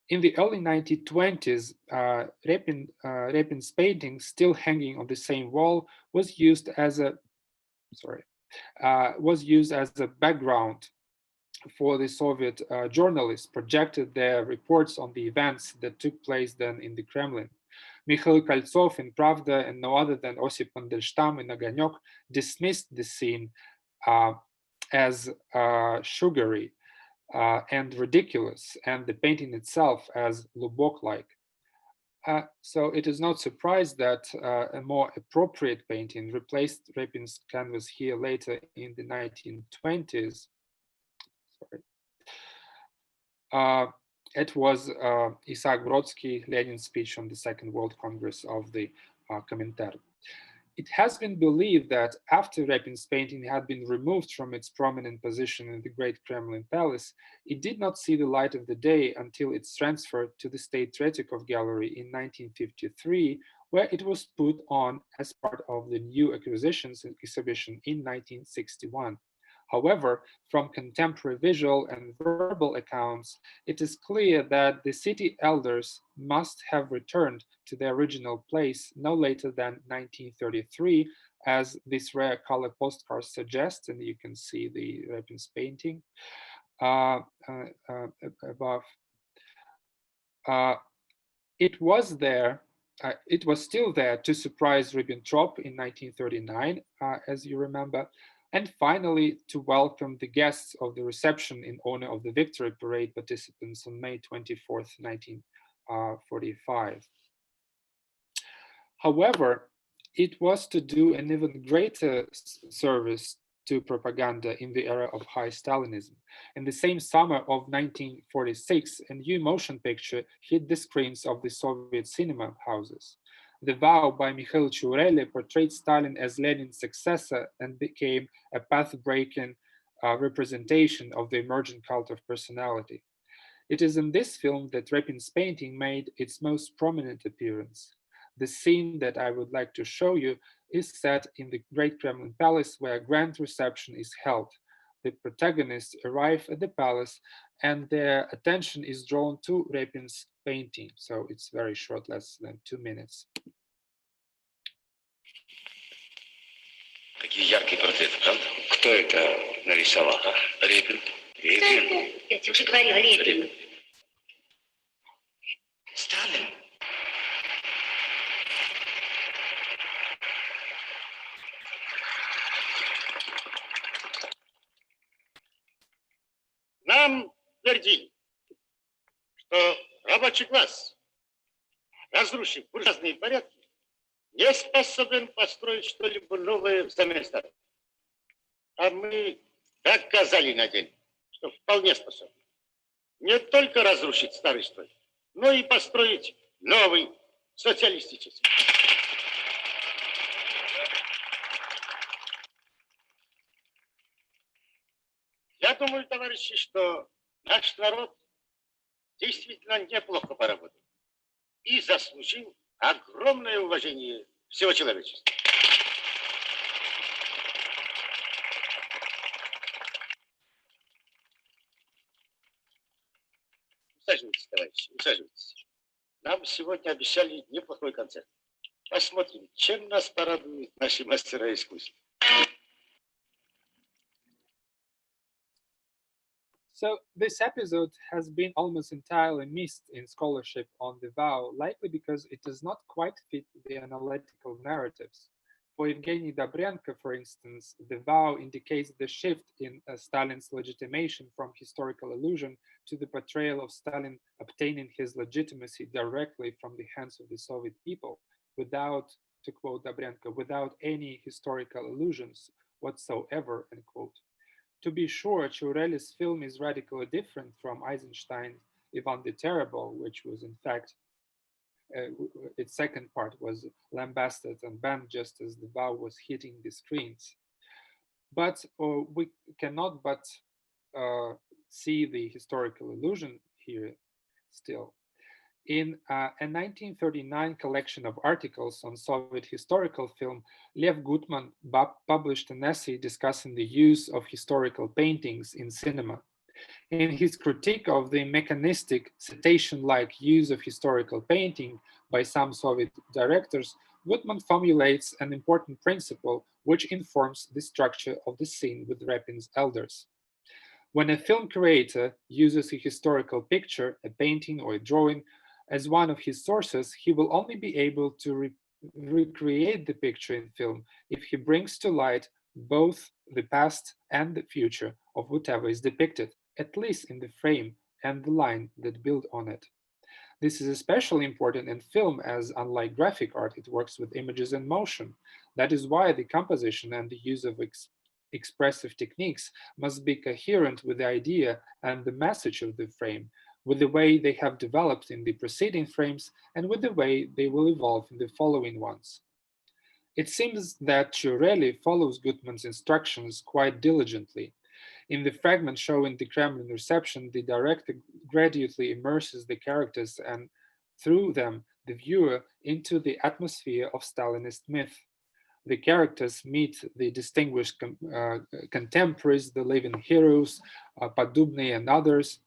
In the early 1920s, Repin's painting, still hanging on the same wall, was used as a background for the Soviet journalists projected their reports on the events that took place then in the Kremlin. Mikhail Koltsov in Pravda and no other than Osip Mandelstam in Ogonyok dismissed the scene as sugary and ridiculous, and the painting itself as Lubok-like. So it is not surprised that a more appropriate painting replaced Repin's canvas here later in the 1920s. It was Isaac Brodsky, Lenin's speech on the Second World Congress of the Comintern. It has been believed that after Repin's painting had been removed from its prominent position in the Great Kremlin Palace, it did not see the light of the day until its transfer to the State Tretyakov Gallery in 1953, where it was put on as part of the new acquisitions exhibition in 1961. However, from contemporary visual and verbal accounts, it is clear that the city elders must have returned to their original place no later than 1933, as this rare color postcard suggests, and you can see the Repin's painting above. It was still there to surprise Ribbentrop in 1939, as you remember, and finally to welcome the guests of the reception in honor of the Victory Parade participants on May 24th, 1945. However, it was to do an even greater service to propaganda in the era of high Stalinism. In the same summer of 1946, a new motion picture hit the screens of the Soviet cinema houses. The Vow by Mikhail Chiureli portrayed Stalin as Lenin's successor and became a path-breaking representation of the emerging cult of personality. It is in this film that Repin's painting made its most prominent appearance. The scene that I would like to show you is set in the Great Kremlin Palace, where a grand reception is held. The protagonists arrive at the palace and their attention is drawn to Repin's painting. So it's very short, less than 2 minutes. Какие яркие портреты, правда? Кто это нарисовал? Репин. Репин. Я тебе уже говорила, Репин. Сталин. Нам твердили, что рабочий класс, разрушив буржуазные порядки, не способен построить что-либо новое взамен старого. А мы доказали на деле, что вполне способны не только разрушить старый строй, но и построить новый социалистический. Я думаю, товарищи, что наш народ действительно неплохо поработал и заслужил огромное уважение всего человечества. Усаживайтесь, товарищи, усаживайтесь. Нам сегодня обещали неплохой концерт. Посмотрим, чем нас порадуют наши мастера искусства. So this episode has been almost entirely missed in scholarship on the vow, likely because it does not quite fit the analytical narratives. For Evgeny Dobrenko, for instance, the vow indicates the shift in Stalin's legitimation from historical illusion to the portrayal of Stalin obtaining his legitimacy directly from the hands of the Soviet people, without, to quote Dobrenko, without any historical illusions whatsoever, end quote. To be sure, Chiureli's film is radically different from Eisenstein's Ivan the Terrible, which was in fact, its second part was lambasted and banned just as the vow was hitting the screens. But we cannot but see the historical illusion here still. In a 1939 collection of articles on Soviet historical film, Lev Gutman published an essay discussing the use of historical paintings in cinema. In his critique of the mechanistic, cetacean-like use of historical painting by some Soviet directors, Gutman formulates an important principle which informs the structure of the scene with Repin's elders. When a film creator uses a historical picture, a painting or a drawing, as one of his sources, he will only be able to recreate the picture in film if he brings to light both the past and the future of whatever is depicted, at least in the frame and the line that build on it. This is especially important in film as, unlike graphic art, it works with images in motion. That is why the composition and the use of expressive techniques must be coherent with the idea and the message of the frame, with the way they have developed in the preceding frames and with the way they will evolve in the following ones. It seems that Chiureli follows Gutman's instructions quite diligently. In the fragment showing the Kremlin reception, the director gradually immerses the characters and, through them, the viewer into the atmosphere of Stalinist myth. The characters meet the distinguished contemporaries, the living heroes, Podubny and others.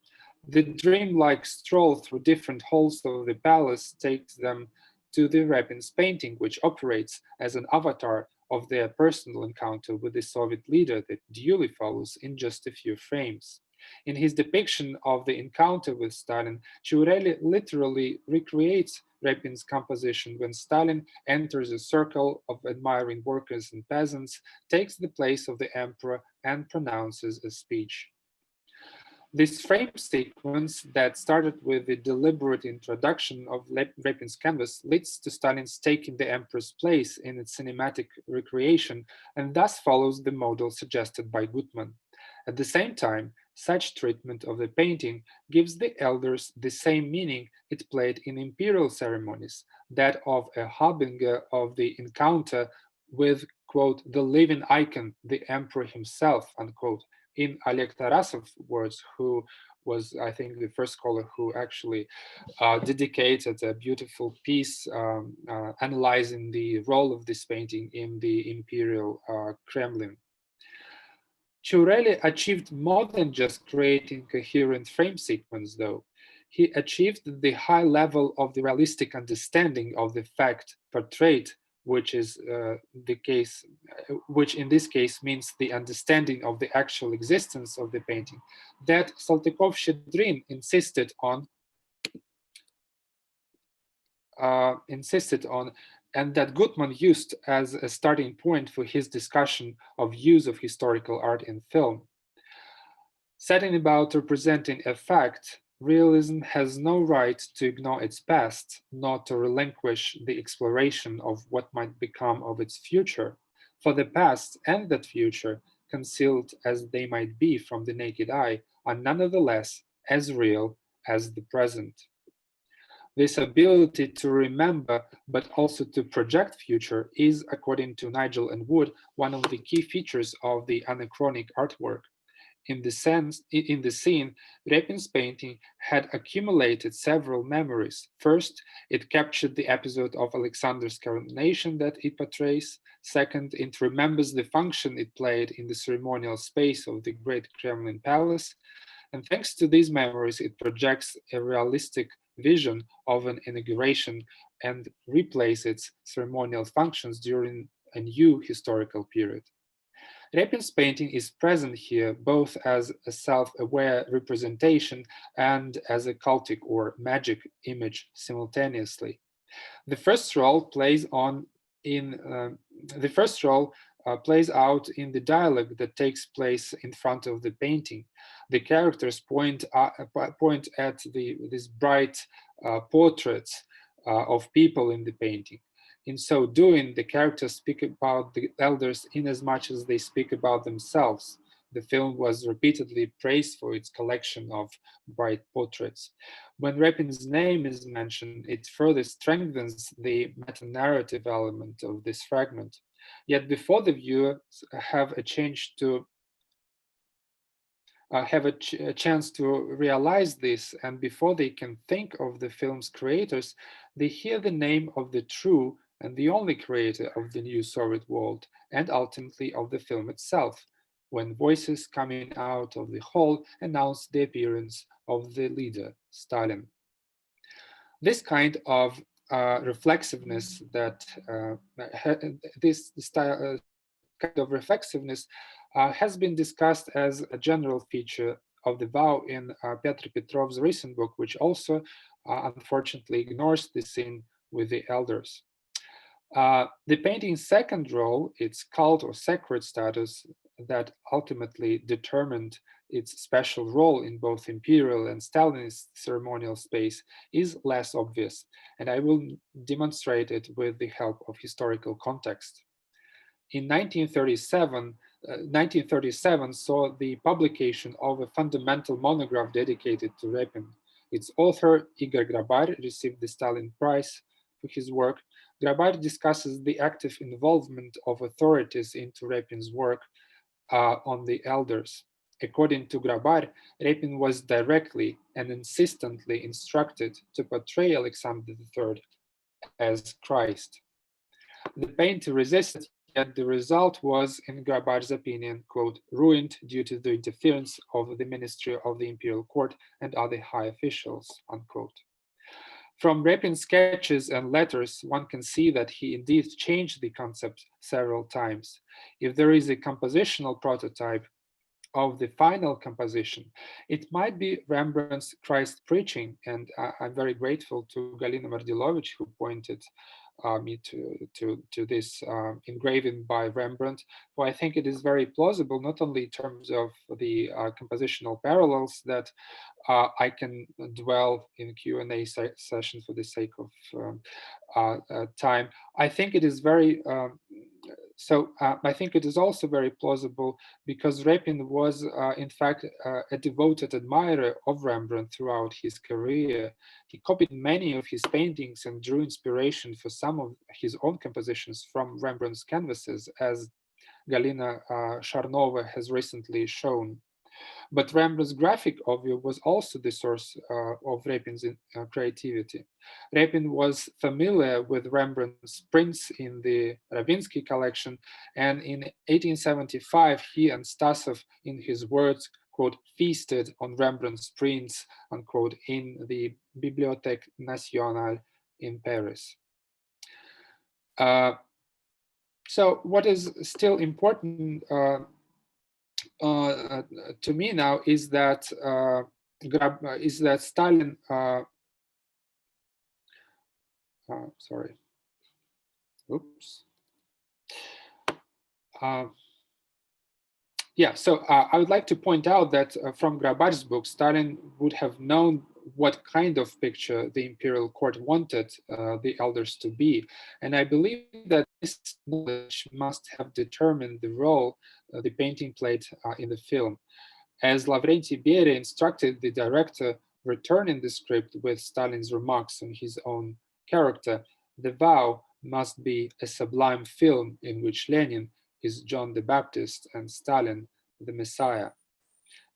The dreamlike stroll through different halls of the palace takes them to the Repin's painting, which operates as an avatar of their personal encounter with the Soviet leader that duly follows in just a few frames. In his depiction of the encounter with Stalin, Chiureli literally recreates Repin's composition when Stalin enters a circle of admiring workers and peasants, takes the place of the emperor, and pronounces a speech. This frame sequence that started with the deliberate introduction of Repin's canvas leads to Stalin's taking the emperor's place in its cinematic recreation and thus follows the model suggested by Gutman. At the same time, such treatment of the painting gives the elders the same meaning it played in imperial ceremonies, that of a harbinger of the encounter with, quote, the living icon, the emperor himself, unquote, in Oleg Tarasov's words, who was, I think, the first scholar who actually dedicated a beautiful piece analyzing the role of this painting in the imperial Kremlin. Chiureli achieved more than just creating coherent frame sequence, though. He achieved the high level of the realistic understanding of the fact portrayed, which is the case, which in this case means the understanding of the actual existence of the painting, that Saltykov-Shchedrin insisted on, and that Gutman used as a starting point for his discussion of use of historical art in film. Setting about representing a fact, realism has no right to ignore its past, nor to relinquish the exploration of what might become of its future, for the past and that future, concealed as they might be from the naked eye, are nonetheless as real as the present. This ability to remember, but also to project future is, according to Nigel and Wood, one of the key features of the anachronic artwork. In the scene, Repin's painting had accumulated several memories. First, it captured the episode of Alexander's coronation that it portrays. Second, it remembers the function it played in the ceremonial space of the Great Kremlin Palace. And thanks to these memories, it projects a realistic vision of an inauguration and replace its ceremonial functions during a new historical period. Repin's painting is present here both as a self-aware representation and as a cultic or magic image simultaneously. The first role plays out in the dialogue that takes place in front of the painting. The characters point at these bright portraits of people in the painting. In so doing, the characters speak about the elders in as much as they speak about themselves. The film was repeatedly praised for its collection of bright portraits. When Repin's name is mentioned, it further strengthens the meta-narrative element of this fragment. Yet before the viewers have a chance to realize this, and before they can think of the film's creators, they hear the name of the true and the only creator of the new Soviet world, and ultimately of the film itself, when voices coming out of the hall announce the appearance of the leader, Stalin. This kind of reflexiveness has been discussed as a general feature of the vow in Petr Petrov's recent book, which also unfortunately ignores the scene with the elders. The painting's second role, its cult or sacred status that ultimately determined its special role in both imperial and Stalinist ceremonial space, is less obvious, and I will demonstrate it with the help of historical context. In 1937 saw the publication of a fundamental monograph dedicated to Repin. Its author, Igor Grabar, received the Stalin Prize for his work. Grabar discusses the active involvement of authorities into Repin's work on the elders. According to Grabar, Repin was directly and insistently instructed to portray Alexander III as Christ. The painter resisted, yet the result was, in Grabar's opinion, quote, ruined due to the interference of the Ministry of the Imperial Court and other high officials, unquote. From Repin's sketches and letters, one can see that he indeed changed the concept several times. If there is a compositional prototype of the final composition, it might be Rembrandt's Christ Preaching, and I'm very grateful to Galina Mardilovich, who pointed me to this engraving by Rembrandt, for I think it is very plausible, not only in terms of the compositional parallels that I can dwell in Q&A session for the sake of time. I think it is very I think it is also very plausible because Repin was, in fact, a devoted admirer of Rembrandt throughout his career. He copied many of his paintings and drew inspiration for some of his own compositions from Rembrandt's canvases, as Galina Sharnova has recently shown. But Rembrandt's graphic obvio was also the source of Repin's creativity. Repin was familiar with Rembrandt's prints in the Ravinsky collection, and in 1875, he and Stasov, in his words, quote, feasted on Rembrandt's prints, unquote, in the Bibliothèque Nationale in Paris. So what is still important to me now is that Stalin. Sorry. Oops. Yeah. So I would like to point out that from Grabar's book, Stalin would have known what kind of picture the imperial court wanted the elders to be, and I believe that this knowledge must have determined the role the painting played in the film. As Lavrenti Beria instructed the director returning the script with Stalin's remarks on his own character, the vow must be a sublime film in which Lenin is John the Baptist and Stalin the Messiah.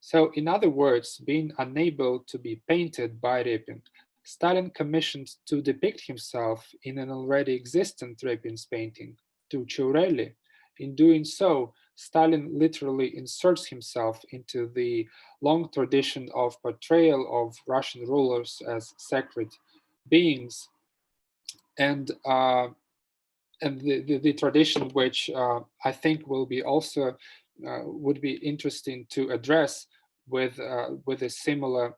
So, in other words, being unable to be painted by Repin, Stalin commissioned to depict himself in an already existent Repin's painting, to Ciurelli. In doing so, Stalin literally inserts himself into the long tradition of portrayal of Russian rulers as sacred beings, and the tradition which I think will be also would be interesting to address with a similar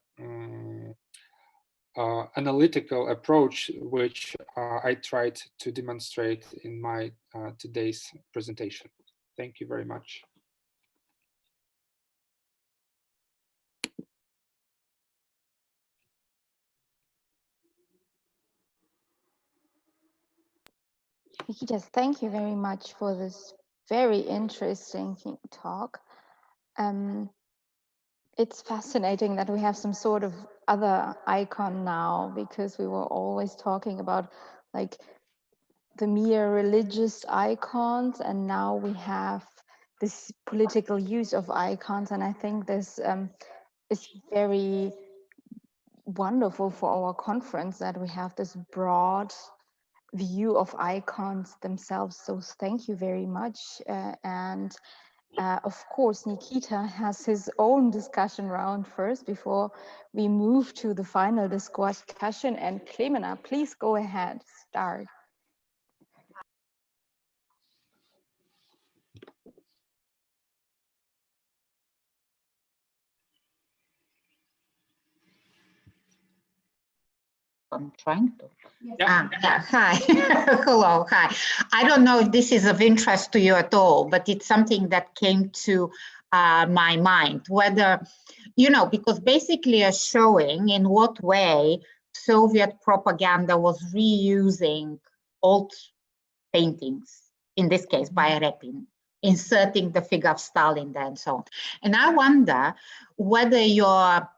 analytical approach, which I tried to demonstrate in my today's presentation. Thank you very much. Nikita, thank you very much for this very interesting talk. It's fascinating that we have some sort of other icon now, because we were always talking about like the mere religious icons, and now we have this political use of icons. And I think this is very wonderful for our conference, that we have this broad view of icons themselves. So thank you very much. Of course, Nikita has his own discussion round first before we move to the final discussion. And Klemena, please go ahead, start. I'm trying to. Yeah. Yeah. Hi. Hello. Hi. I don't know if this is of interest to you at all, but it's something that came to my mind, whether, you know, because basically are showing in what way Soviet propaganda was reusing old paintings, in this case by Repin, inserting the figure of Stalin there and so on. And I wonder whether you're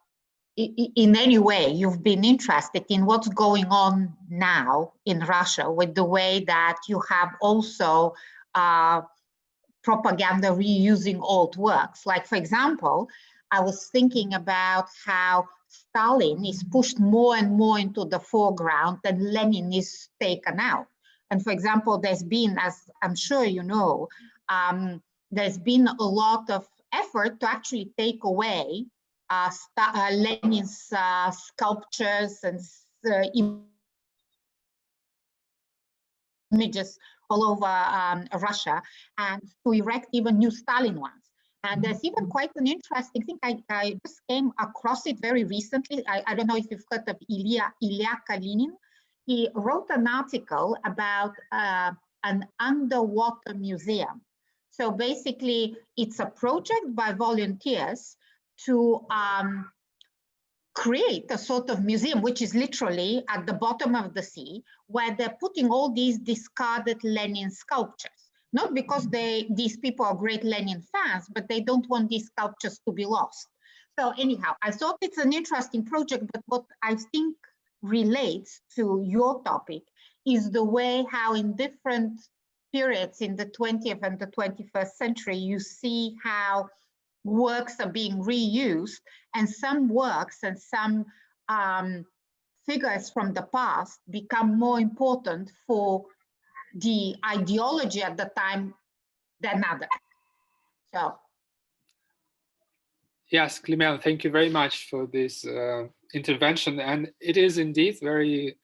in any way you've been interested in what's going on now in Russia with the way that you have also propaganda reusing old works. Like, for example, I was thinking about how Stalin is pushed more and more into the foreground and Lenin is taken out. And for example, there's been, as I'm sure you know, there's been a lot of effort to actually take away Lenin's sculptures and images all over Russia, and to erect even new Stalin ones. And there's even quite an interesting thing. I just came across it very recently. I don't know if you've heard of Ilya Kalinin. He wrote an article about an underwater museum. So basically, it's a project by volunteers to create a sort of museum, which is literally at the bottom of the sea, where they're putting all these discarded Lenin sculptures. Not because these people are great Lenin fans, but they don't want these sculptures to be lost. So anyhow, I thought it's an interesting project, but what I think relates to your topic is the way how in different periods in the 20th and the 21st century, you see how works are being reused, and some works and some figures from the past become more important for the ideology at the time than others. So. Yes, Klemena, thank you very much for this intervention. And it is indeed very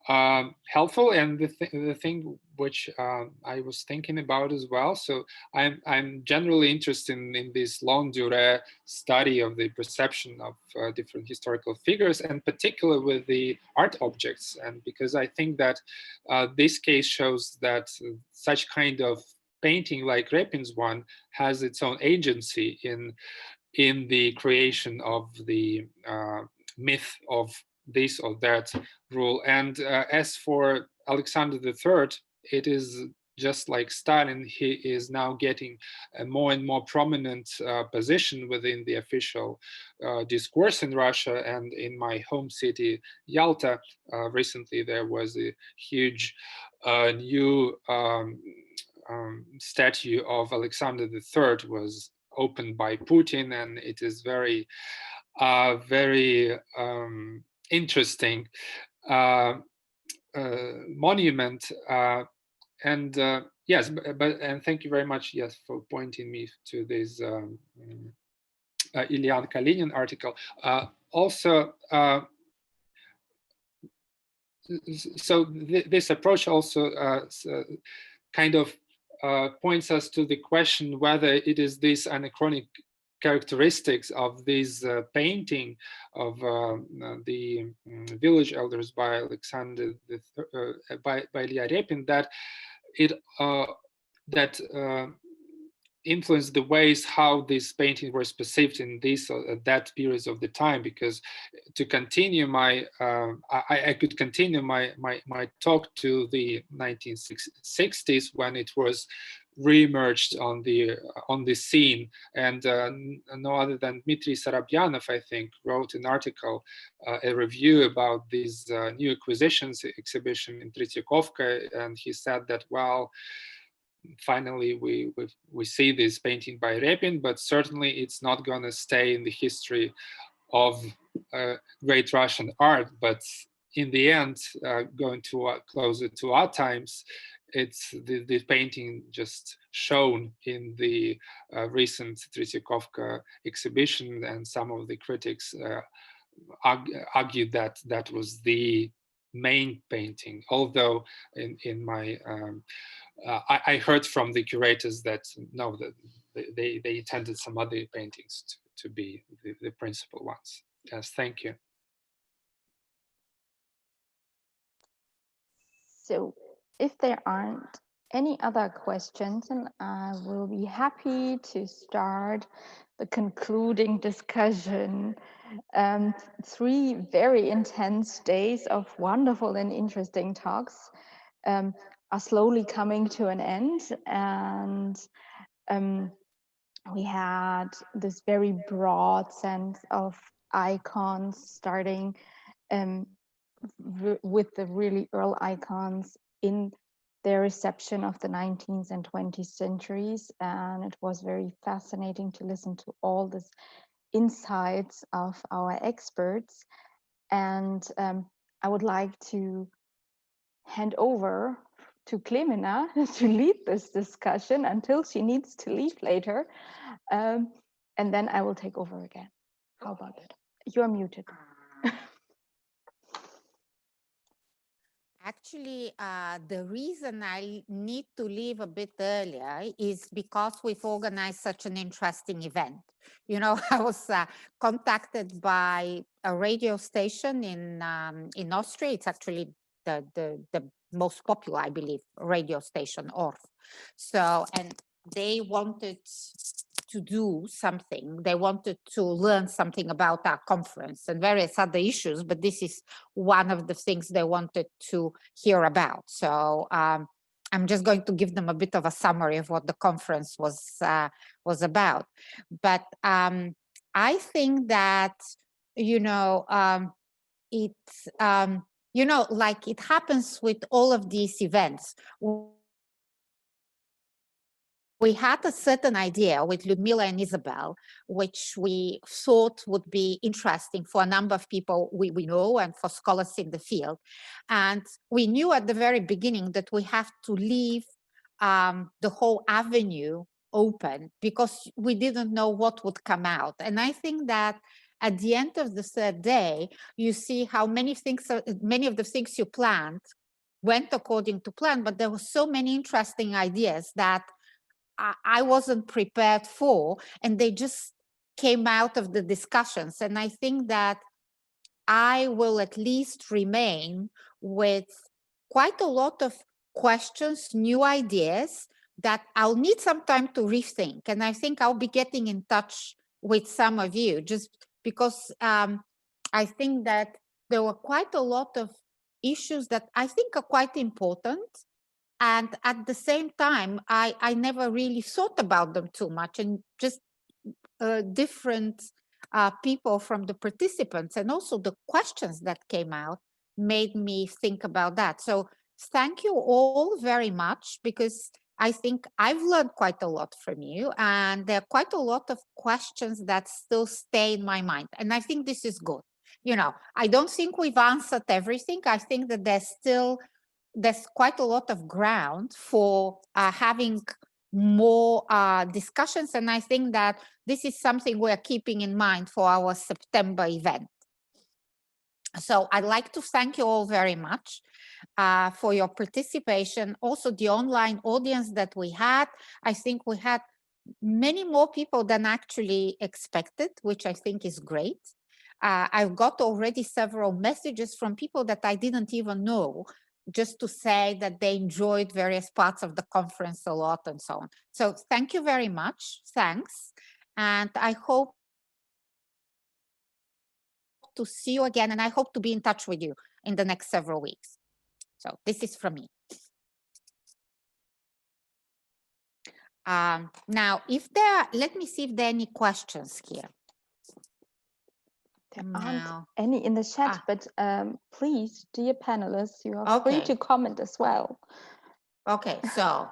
helpful, and the thing which I was thinking about as well. So I'm generally interested in this long durée study of the perception of different historical figures, and particularly with the art objects. And because I think that this case shows that such kind of painting like Repin's one has its own agency in the creation of the myth of this or that rule. And as for Alexander III, it is just like Stalin, he is now getting a more and more prominent position within the official discourse in Russia. And in my home city, Yalta, recently there was a huge new statue of Alexander III was opened by Putin, and it is very, very interesting monument. And Yes, but and thank you very much, yes, for pointing me to this Ilyan Kalinin article. Also, so this approach also kind of points us to the question whether it is these anachronic characteristics of this painting of the village elders by Alexander by Ilya Repin that it influenced the ways how these paintings were perceived in this that periods of the time. Because to continue my I could continue my talk to the 1960s when it was re-emerged on the scene, and no other than Dmitry Sarabyanov, I think, wrote an article, a review about these new acquisitions exhibition in Tretyakovka, and he said that, well, finally we see this painting by Repin, but certainly it's not going to stay in the history of great Russian art. But in the end, going to closer to our times, it's the painting just shown in the recent Tretyakovka exhibition, and some of the critics argued that that was the main painting, although in my I heard from the curators that no, that they intended some other paintings to be the principal ones. Yes, thank you. So if there aren't any other questions, and I will be happy to start the concluding discussion. 3 very intense days of wonderful and interesting talks are slowly coming to an end, and we had this very broad sense of icons, starting with the really early icons in their reception of the 19th and 20th centuries, and it was very fascinating to listen to all these insights of our experts. And I would like to hand over to Klemena to lead this discussion until she needs to leave later. And then I will take over again. How about it? You're muted. Actually, the reason I need to leave a bit earlier is because we've organized such an interesting event. You know, I was contacted by a radio station in Austria. It's actually the most popular, I believe, radio station, ORF. So, and they wanted to do something. They wanted to learn something about our conference and various other issues, but this is one of the things they wanted to hear about. So I'm just going to give them a bit of a summary of what the conference was about. But I think that, you know, it's, you know, like it happens with all of these events. We had a certain idea with Ludmila and Isabel, which we thought would be interesting for a number of people we know and for scholars in the field. And we knew at the very beginning that we have to leave the whole avenue open because we didn't know what would come out. And I think that at the end of the third day, you see how many of the things you planned went according to plan, but there were so many interesting ideas that I wasn't prepared for, and they just came out of the discussions. And I think that I will at least remain with quite a lot of questions, new ideas that I'll need some time to rethink. And I think I'll be getting in touch with some of you just because I think that there were quite a lot of issues that I think are quite important. And at the same time, I never really thought about them too much, and just different people from the participants and also the questions that came out made me think about that. So thank you all very much, because I think I've learned quite a lot from you, and there are quite a lot of questions that still stay in my mind. And I think this is good. You know, I don't think we've answered everything. I think that there's still there's quite a lot of ground for having more discussions. And I think that this is something we're keeping in mind for our September event. So I'd like to thank you all very much for your participation. Also the online audience that we had, I think we had many more people than actually expected, which I think is great. I've got already several messages from people that I didn't even know, just to say that they enjoyed various parts of the conference a lot and so on. So thank you very much. Thanks. And I hope to see you again, and I hope to be in touch with you in the next several weeks. So this is from me. Now, if there, let me see if there are any questions here. There aren't any in the chat, but please, dear panelists, you are free to comment as well. Okay, so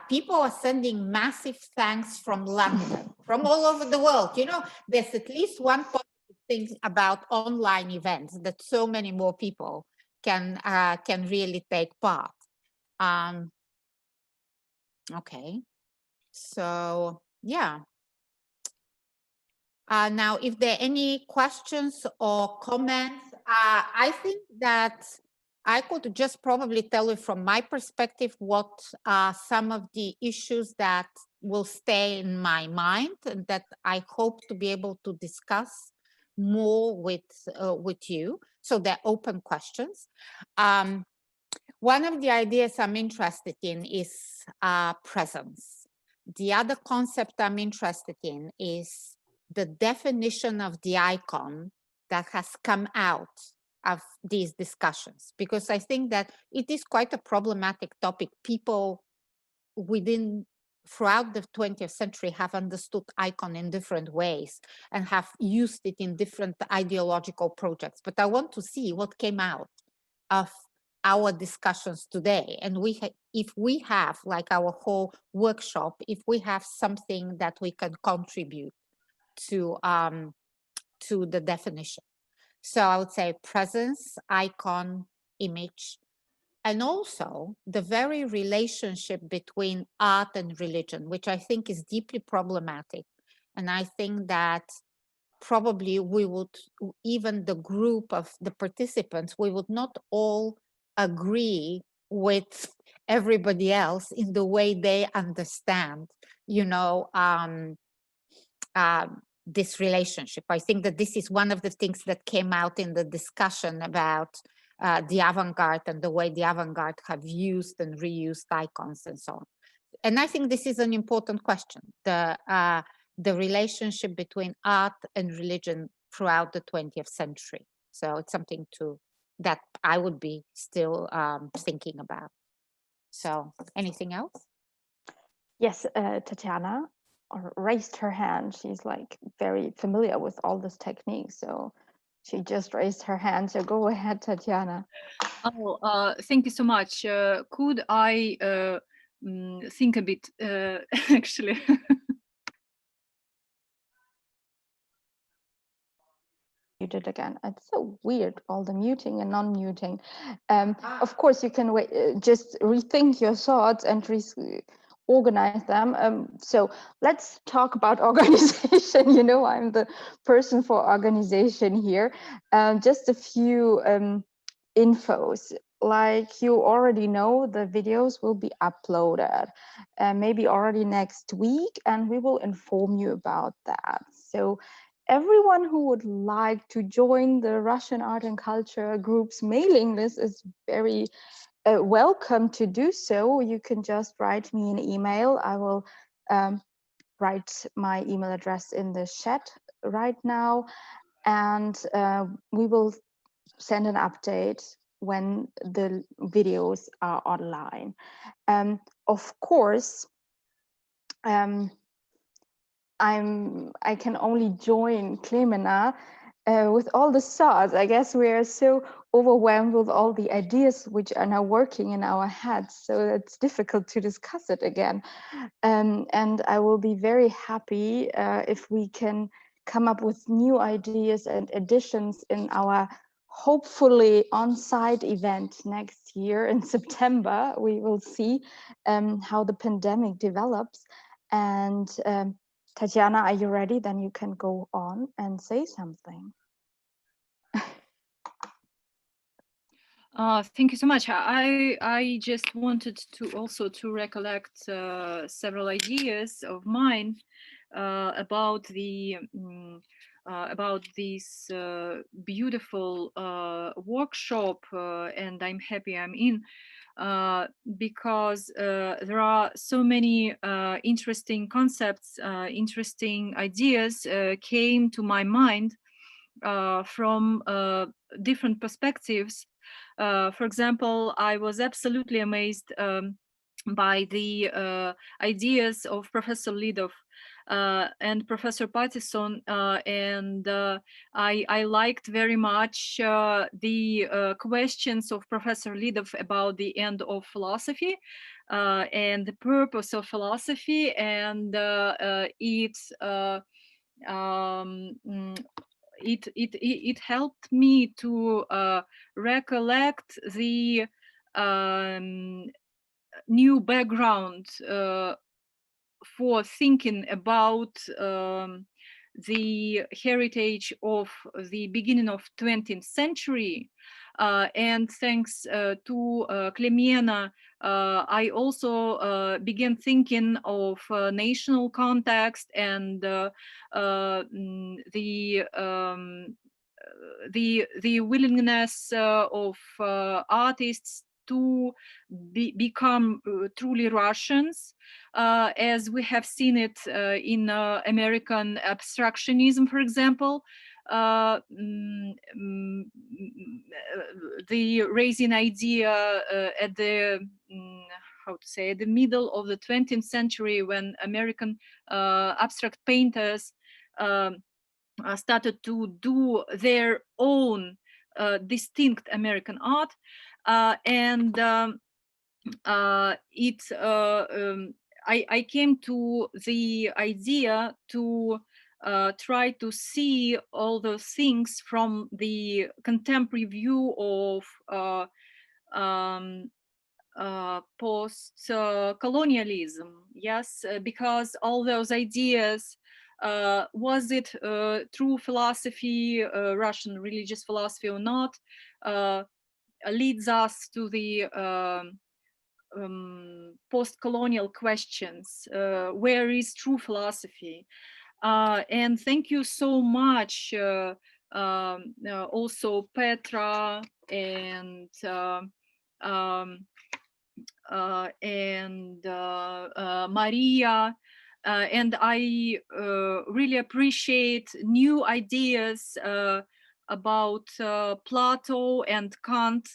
people are sending massive thanks from London, from all over the world. You know, there's at least one positive thing about online events, that so many more people can really take part. Okay, so yeah. Now, if there are any questions or comments, I think that I could just probably tell you from my perspective what are some of the issues that will stay in my mind and that I hope to be able to discuss more with you. So they're open questions. One of the ideas I'm interested in is presence. The other concept I'm interested in is the definition of the icon that has come out of these discussions, because I think that it is quite a problematic topic. People throughout the 20th century have understood icon in different ways and have used it in different ideological projects. But I want to see what came out of our discussions today. And if we have, like our whole workshop, if we have something that we can contribute to the definition. So I would say presence, icon, image, and also the very relationship between art and religion, which I think is deeply problematic. And I think that probably we would, even the group of the participants, we would not all agree with everybody else in the way they understand, you know, this relationship. I think that this is one of the things that came out in the discussion about the avant-garde and the way the avant-garde have used and reused icons and so on. And I think this is an important question, the relationship between art and religion throughout the 20th century. So it's something that I would be still thinking about. So anything else? Yes, Tatiana raised her hand. She's like very familiar with all this technique. So she just raised her hand. So go ahead, Tatiana. Oh, thank you so much. Could I think a bit, actually? You did again. It's so weird, all the muting and non-muting. Of course, you can just rethink your thoughts and organize them. So let's talk about organization. You know, I'm the person for organization here. Just a few infos. Like you already know, the videos will be uploaded maybe already next week, and we will inform you about that. So everyone who would like to join the Russian Art and Culture group's mailing list is very welcome to do so. You can just write me an email. I will write my email address in the chat right now, and we will send an update when the videos are online. Of course, I can only join Clemena with all the thoughts. I guess we are so overwhelmed with all the ideas which are now working in our heads, so it's difficult to discuss it again. And I will be very happy if we can come up with new ideas and additions in our hopefully on-site event next year in September. We will see how the pandemic develops. And Tatiana, are you ready? Then you can go on and say something. Thank you so much. I just wanted to also to recollect several ideas of mine about this beautiful workshop, and I'm happy I'm in, because there are so many interesting concepts, interesting ideas came to my mind from different perspectives. For example, I was absolutely amazed by the ideas of Professor Lidov and Professor Pattison, and I liked very much the questions of Professor Lidov about the end of philosophy and the purpose of philosophy, and it helped me to recollect the new background for thinking about the heritage of the beginning of 20th century. And thanks to Klemena, I also began thinking of national context and the willingness of artists to become truly Russians, as we have seen it in American abstractionism, for example. The raising idea at the at the middle of the 20th century, when American abstract painters started to do their own distinct American art, and I came to the idea to try to see all those things from the contemporary view of post-colonialism. Yes, because all those ideas, was it true philosophy, Russian religious philosophy or not, leads us to the post-colonial questions. Where is true philosophy? And thank you so much, also Petra and Maria. And I really appreciate new ideas about Plato and Kant,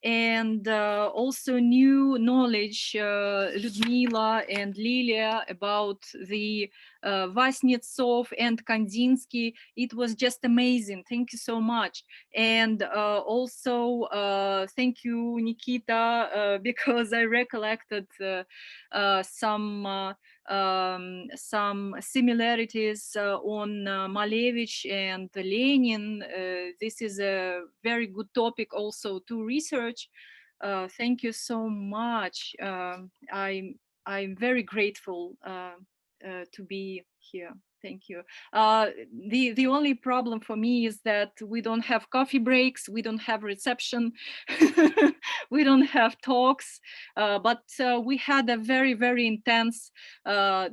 and also new knowledge, Ludmila and Lilia, about the Vasnetsov and Kandinsky. It was just amazing. Thank you so much. And also thank you, Nikita, because I recollected some similarities on Malevich and Lenin. This is a very good topic also to research. Thank you so much. I'm very grateful to be here. Thank you. The only problem for me is that we don't have coffee breaks, we don't have reception, we don't have talks, but we had a very, very intense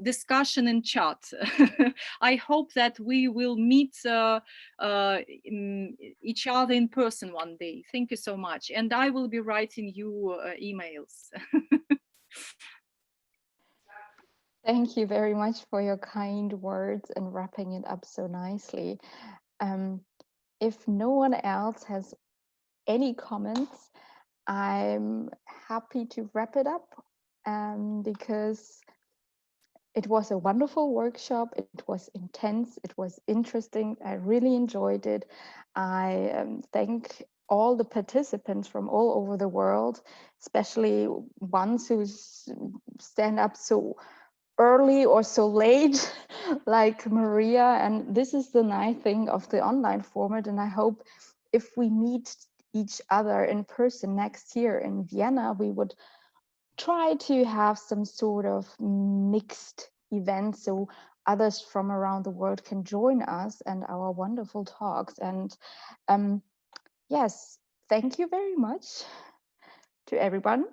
discussion in chat. I hope that we will meet each other in person one day. Thank you so much. And I will be writing you emails. Thank you very much for your kind words and wrapping it up so nicely. If no one else has any comments, I'm happy to wrap it up because it was a wonderful workshop. It was intense. It was interesting. I really enjoyed it. I thank all the participants from all over the world, especially ones who stand up so early or so late, like Maria. And this is the nice thing of the online format. And I hope if we meet each other in person next year in Vienna, we would try to have some sort of mixed event so others from around the world can join us and our wonderful talks. And yes, thank you very much to everyone.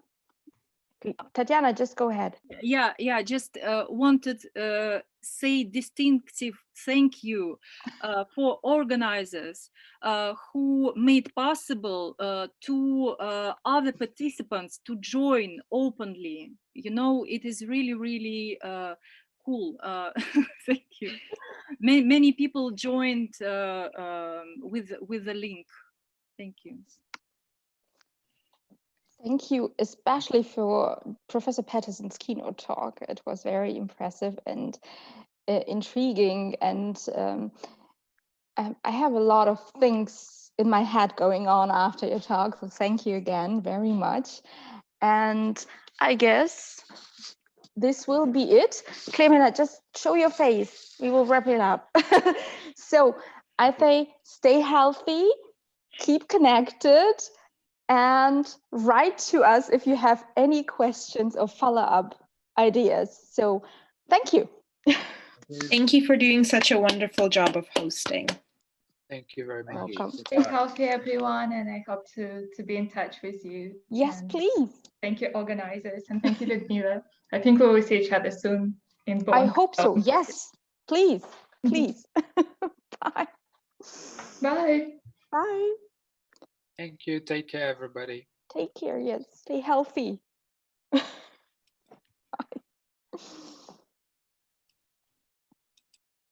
Tatiana, just go ahead. Yeah, just wanted say distinctive thank you for organizers who made possible to other participants to join openly. You know, it is really cool. Thank you. Many people joined with the link. Thank you. Thank you, especially for Professor Patterson's keynote talk. It was very impressive and intriguing, and I have a lot of things in my head going on after your talk, so thank you again very much. And I guess this will be it. Clemena, just show your face. We will wrap it up. So I say stay healthy, keep connected, and write to us if you have any questions or follow-up ideas. So thank you. Thank you for doing such a wonderful job of hosting. Thank you very much. Welcome. Stay healthy, everyone, and I hope to be in touch with you. Yes, and please. Thank you, organizers, and thank you, Ludmila. I think we will see each other soon in Bonn. I hope so. Yes, please, please. Bye. Bye. Bye. Thank you. Take care, everybody. Take care. Yes, stay healthy.